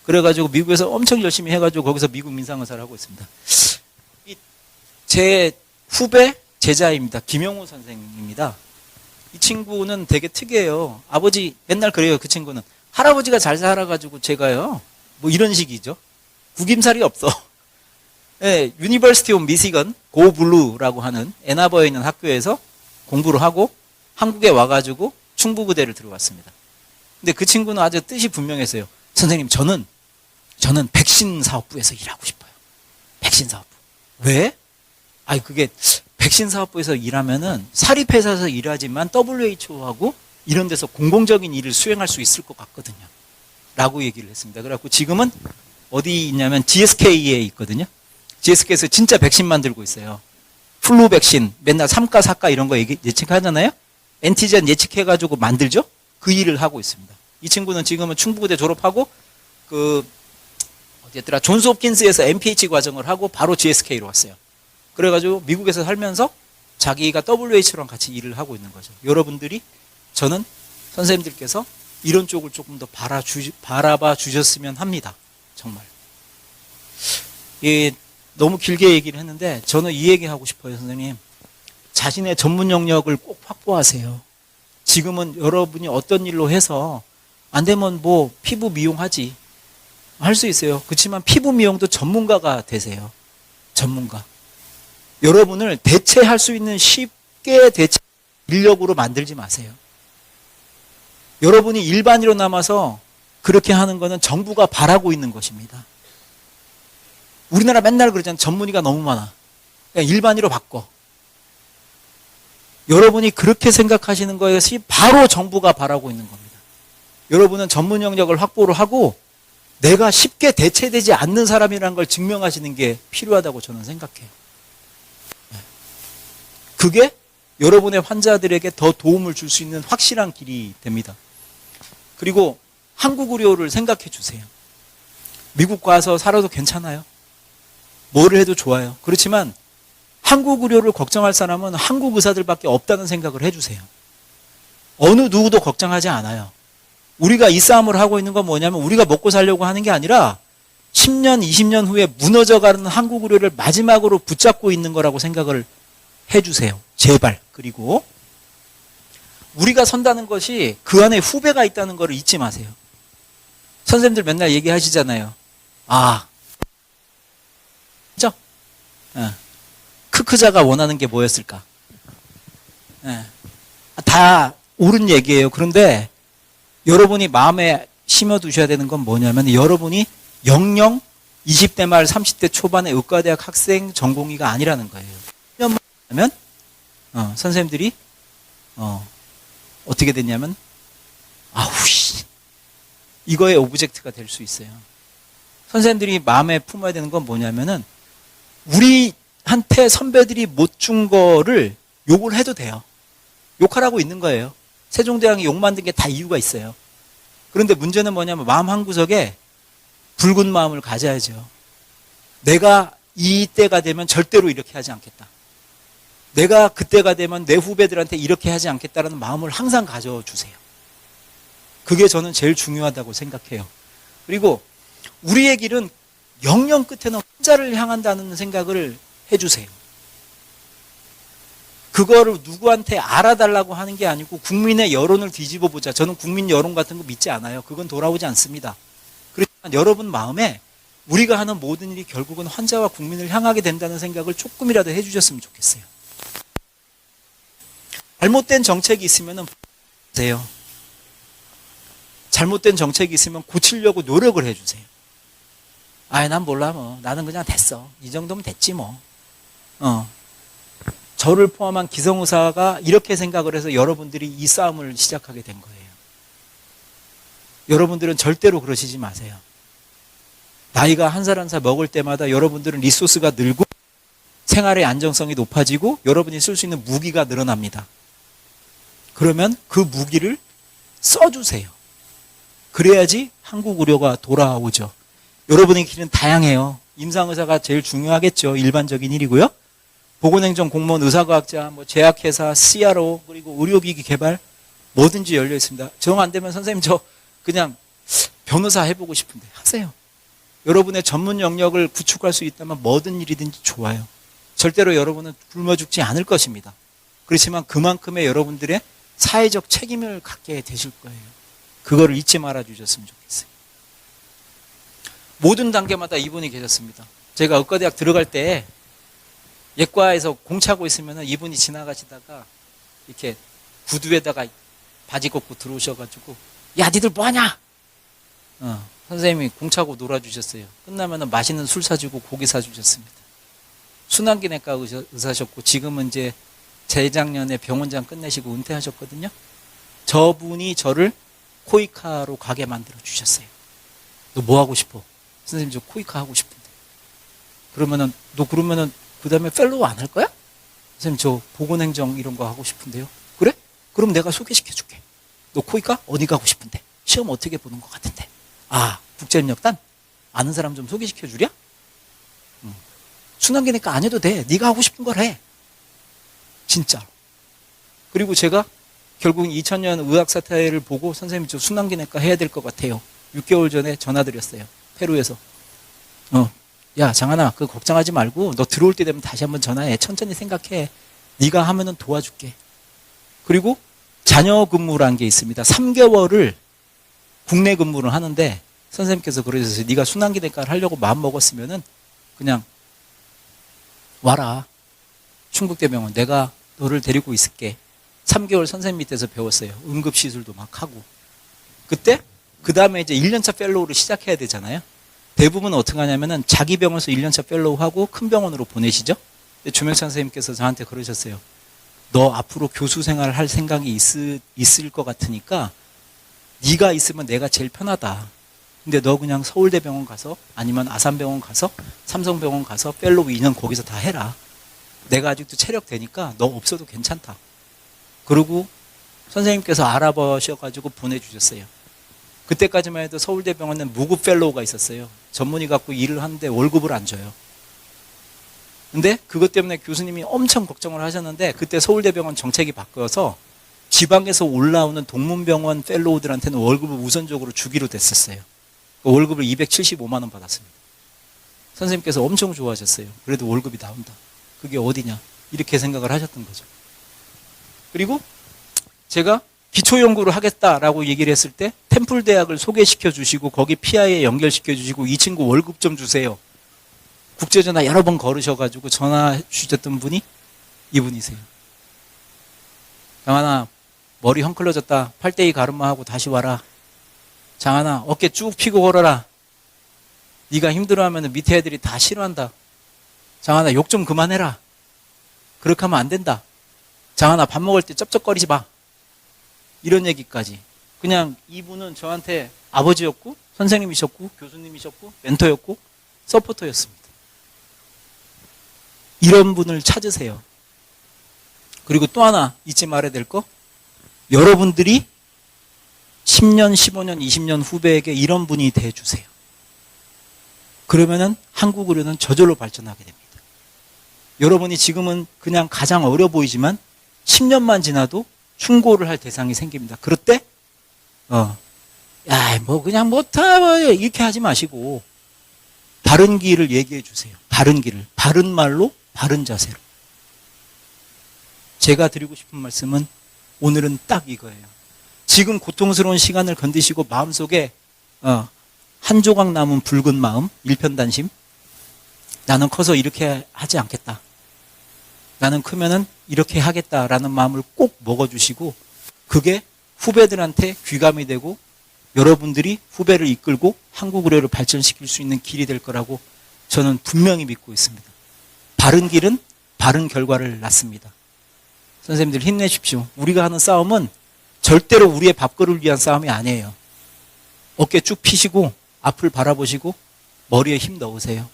그래가지고 미국에서 엄청 열심히 해가지고 거기서 미국 민상의사를 하고 있습니다. 제 후배 제자입니다. 김영호 선생입니다. 이 친구는 되게 특이해요. 아버지 맨날 그래요. 그 친구는 할아버지가 잘 살아가지고 제가요 뭐 이런 식이죠. 구김살이 없어. 네, 유니버시티 오브 미시건 고블루라고 하는 애나버에 있는 학교에서 공부를 하고 한국에 와가지고 충북의대를 들어왔습니다. 근데 그 친구는 아주 뜻이 분명했어요. 선생님 저는 백신 사업부에서 일하고 싶어요. 백신 사업부. 왜? 아니 그게 백신 사업부에서 일하면은 사립회사에서 일하지만 WHO하고 이런 데서 공공적인 일을 수행할 수 있을 것 같거든요. 라고 얘기를 했습니다. 그래갖고 지금은 어디 있냐면 GSK에 있거든요. GSK에서 진짜 백신 만들고 있어요. 플루 백신, 맨날 3가, 4가 이런 거 예측하잖아요. 엔티젠 예측해가지고 만들죠. 그 일을 하고 있습니다. 이 친구는 지금은 충북의대 졸업하고 어디였더라? 존스홉킨스에서 MPH 과정을 하고 바로 GSK로 왔어요. 그래가지고 미국에서 살면서 자기가 WHO랑 같이 일을 하고 있는 거죠. 여러분들이 저는 선생님들께서 이런 쪽을 조금 더 바라봐 주셨으면 합니다. 정말. 너무 길게 얘기를 했는데 저는 이 얘기 하고 싶어요, 선생님. 자신의 전문 영역을 꼭 확보하세요. 지금은 여러분이 어떤 일로 해서 안 되면 뭐 피부 미용하지 할 수 있어요. 그렇지만 피부 미용도 전문가가 되세요. 전문가. 여러분을 대체할 수 있는 쉽게 대체 인력으로 만들지 마세요. 여러분이 일반인으로 남아서 그렇게 하는 것은 정부가 바라고 있는 것입니다. 우리나라 맨날 그러잖아요. 전문의가 너무 많아. 그냥 일반인으로 바꿔. 여러분이 그렇게 생각하시는 것이 바로 정부가 바라고 있는 겁니다. 여러분은 전문 영역을 확보를 하고 내가 쉽게 대체되지 않는 사람이라는 걸 증명하시는 게 필요하다고 저는 생각해요. 그게 여러분의 환자들에게 더 도움을 줄 수 있는 확실한 길이 됩니다. 그리고 한국 의료를 생각해 주세요. 미국 가서 살아도 괜찮아요. 뭐를 해도 좋아요. 그렇지만 한국 의료를 걱정할 사람은 한국 의사들밖에 없다는 생각을 해주세요. 어느 누구도 걱정하지 않아요. 우리가 이 싸움을 하고 있는 건 뭐냐면 우리가 먹고 살려고 하는 게 아니라 10년, 20년 후에 무너져가는 한국 의료를 마지막으로 붙잡고 있는 거라고 생각을 해주세요. 제발. 그리고 우리가 선다는 것이 그 안에 후배가 있다는 걸 잊지 마세요. 선생님들 맨날 얘기하시잖아요. 그죠? 크크자가 원하는 게 뭐였을까? 다 옳은 얘기예요. 그런데 여러분이 마음에 심어두셔야 되는 건 뭐냐면 여러분이 영영 20대 말 30대 초반의 의과대학 학생 전공의가 아니라는 거예요. 1년만 하면 선생님들이 어떻게 됐냐면 이거의 오브젝트가 될 수 있어요. 선생님들이 마음에 품어야 되는 건 뭐냐면은 우리한테 선배들이 못 준 거를 욕을 해도 돼요. 욕하라고 있는 거예요. 세종대왕이 욕 만든 게 다 이유가 있어요. 그런데 문제는 뭐냐면 마음 한구석에 붉은 마음을 가져야죠. 내가 이때가 되면 절대로 이렇게 하지 않겠다. 내가 그때가 되면 내 후배들한테 이렇게 하지 않겠다라는 마음을 항상 가져주세요. 그게 저는 제일 중요하다고 생각해요. 그리고 우리의 길은 영영 끝에는 혼자를 향한다는 생각을 해주세요. 그거를 누구한테 알아달라고 하는 게 아니고 국민의 여론을 뒤집어 보자. 저는 국민 여론 같은 거 믿지 않아요. 그건 돌아오지 않습니다. 그렇지만 여러분 마음에 우리가 하는 모든 일이 결국은 환자와 국민을 향하게 된다는 생각을 조금이라도 해주셨으면 좋겠어요. 잘못된 정책이 있으면 보세요. 잘못된 정책이 있으면 고치려고 노력을 해주세요. 난 몰라 뭐. 나는 그냥 됐어. 이 정도면 됐지 뭐. 저를 포함한 기성의사가 이렇게 생각을 해서 여러분들이 이 싸움을 시작하게 된 거예요. 여러분들은 절대로 그러시지 마세요. 나이가 한 살 한 살 먹을 때마다 여러분들은 리소스가 늘고 생활의 안정성이 높아지고 여러분이 쓸 수 있는 무기가 늘어납니다. 그러면 그 무기를 써주세요. 그래야지 한국 의료가 돌아오죠. 여러분의 길은 다양해요. 임상의사가 제일 중요하겠죠. 일반적인 일이고요. 보건행정 공무원, 의사과학자, 제약회사, CRO, 그리고 의료기기 개발 뭐든지 열려 있습니다. 정 안 되면 선생님 저 그냥 변호사 해보고 싶은데 하세요. 여러분의 전문 영역을 구축할 수 있다면 뭐든 일이든지 좋아요. 절대로 여러분은 굶어 죽지 않을 것입니다. 그렇지만 그만큼의 여러분들의 사회적 책임을 갖게 되실 거예요. 그거를 잊지 말아 주셨으면 좋겠어요. 모든 단계마다 이분이 계셨습니다. 제가 의과대학 들어갈 때 예과에서 공 차고 있으면 이분이 지나가시다가 이렇게 구두에다가 바지 걷고 들어오셔가지고 야 니들 뭐하냐? 선생님이 공 차고 놀아주셨어요. 끝나면 맛있는 술 사주고 고기 사주셨습니다. 순환기내과 의사셨고 지금은 이제 재작년에 병원장 끝내시고 은퇴하셨거든요. 저분이 저를 코이카로 가게 만들어 주셨어요. 너 뭐 하고 싶어? 선생님 저 코이카 하고 싶은데. 그러면은 그 다음에 펠로우 안 할 거야? 선생님 저 보건행정 이런 거 하고 싶은데요. 그래? 그럼 내가 소개시켜 줄게. 너 코이카 어디 가고 싶은데? 시험 어떻게 보는 것 같은데? 국제협력단? 아는 사람 좀 소개시켜 주랴? 순환기내과 안 해도 돼. 네가 하고 싶은 걸 해. 진짜. 그리고 제가 결국 2000년 의학사태를 보고 선생님 저 순환기내과 해야 될 것 같아요. 6개월 전에 전화드렸어요. 페루에서. 야 장하나 그거 걱정하지 말고 너 들어올 때 되면 다시 한번 전화해. 천천히 생각해. 네가 하면은 도와줄게. 그리고 자녀 근무라는 게 있습니다. 3개월을 국내 근무를 하는데 선생님께서 그러셔서 네가 순환기내과를 하려고 마음 먹었으면은 그냥 와라. 충북대병원 내가 너를 데리고 있을게. 3개월 선생님 밑에서 배웠어요. 응급시술도 막 하고. 그때 그 다음에 이제 1년차 펠로우를 시작해야 되잖아요. 대부분은 어떻게 하냐면은 자기 병원에서 1년차 펠로우 하고 큰 병원으로 보내시죠. 근데 조명찬 선생님께서 저한테 그러셨어요. 너 앞으로 교수 생활을 할 생각이 있을 것 같으니까 네가 있으면 내가 제일 편하다. 근데 너 그냥 서울대병원 가서 아니면 아산병원 가서 삼성병원 가서 펠로우 2년 거기서 다 해라. 내가 아직도 체력 되니까 너 없어도 괜찮다. 그러고 선생님께서 알아보셔가지고 보내주셨어요. 그때까지만 해도 서울대병원은 무급 펠로우가 있었어요. 전문의 갖고 일을 하는데 월급을 안 줘요. 근데 그것 때문에 교수님이 엄청 걱정을 하셨는데 그때 서울대병원 정책이 바뀌어서 지방에서 올라오는 동문병원 펠로우들한테는 월급을 우선적으로 주기로 됐었어요. 월급을 275만 원 받았습니다. 선생님께서 엄청 좋아하셨어요. 그래도 월급이 나온다. 그게 어디냐 이렇게 생각을 하셨던 거죠. 그리고 제가 기초연구를 하겠다라고 얘기를 했을 때 템플 대학을 소개시켜 주시고 거기 PI에 연결시켜 주시고 이 친구 월급 좀 주세요. 국제전화 여러 번 걸으셔가지고 전화 주셨던 분이 이분이세요. 장하나 머리 헝클어졌다. 8대2 가르마하고 다시 와라. 장하나 어깨 쭉 펴고 걸어라. 네가 힘들어하면 밑에 애들이 다 싫어한다. 장하나 욕 좀 그만해라. 그렇게 하면 안 된다. 장하나 밥 먹을 때 쩝쩝거리지 마. 이런 얘기까지. 그냥 이분은 저한테 아버지였고 선생님이셨고 교수님이셨고 멘토였고 서포터였습니다. 이런 분을 찾으세요. 그리고 또 하나 잊지 말아야 될 거, 여러분들이 10년, 15년, 20년 후배에게 이런 분이 돼주세요. 그러면은 한국 의료는 저절로 발전하게 됩니다. 여러분이 지금은 그냥 가장 어려 보이지만 10년만 지나도 충고를 할 대상이 생깁니다. 그럴 때, 그냥 못하, 이렇게 하지 마시고, 바른 길을 얘기해 주세요. 바른 길을. 바른 말로, 바른 자세로. 제가 드리고 싶은 말씀은 오늘은 딱 이거예요. 지금 고통스러운 시간을 견디시고 마음속에 한 조각 남은 붉은 마음, 일편단심. 나는 커서 이렇게 하지 않겠다. 나는 크면은 이렇게 하겠다라는 마음을 꼭 먹어주시고 그게 후배들한테 귀감이 되고 여러분들이 후배를 이끌고 한국 의료를 발전시킬 수 있는 길이 될 거라고 저는 분명히 믿고 있습니다. 바른 길은 바른 결과를 낳습니다. 선생님들 힘내십시오. 우리가 하는 싸움은 절대로 우리의 밥그릇을 위한 싸움이 아니에요. 어깨 쭉 펴시고 앞을 바라보시고 머리에 힘 넣으세요.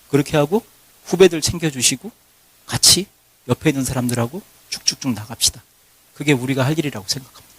그렇게 하고 후배들 챙겨주시고 같이 옆에 있는 사람들하고 쭉쭉쭉 나갑시다. 그게 우리가 할 일이라고 생각합니다.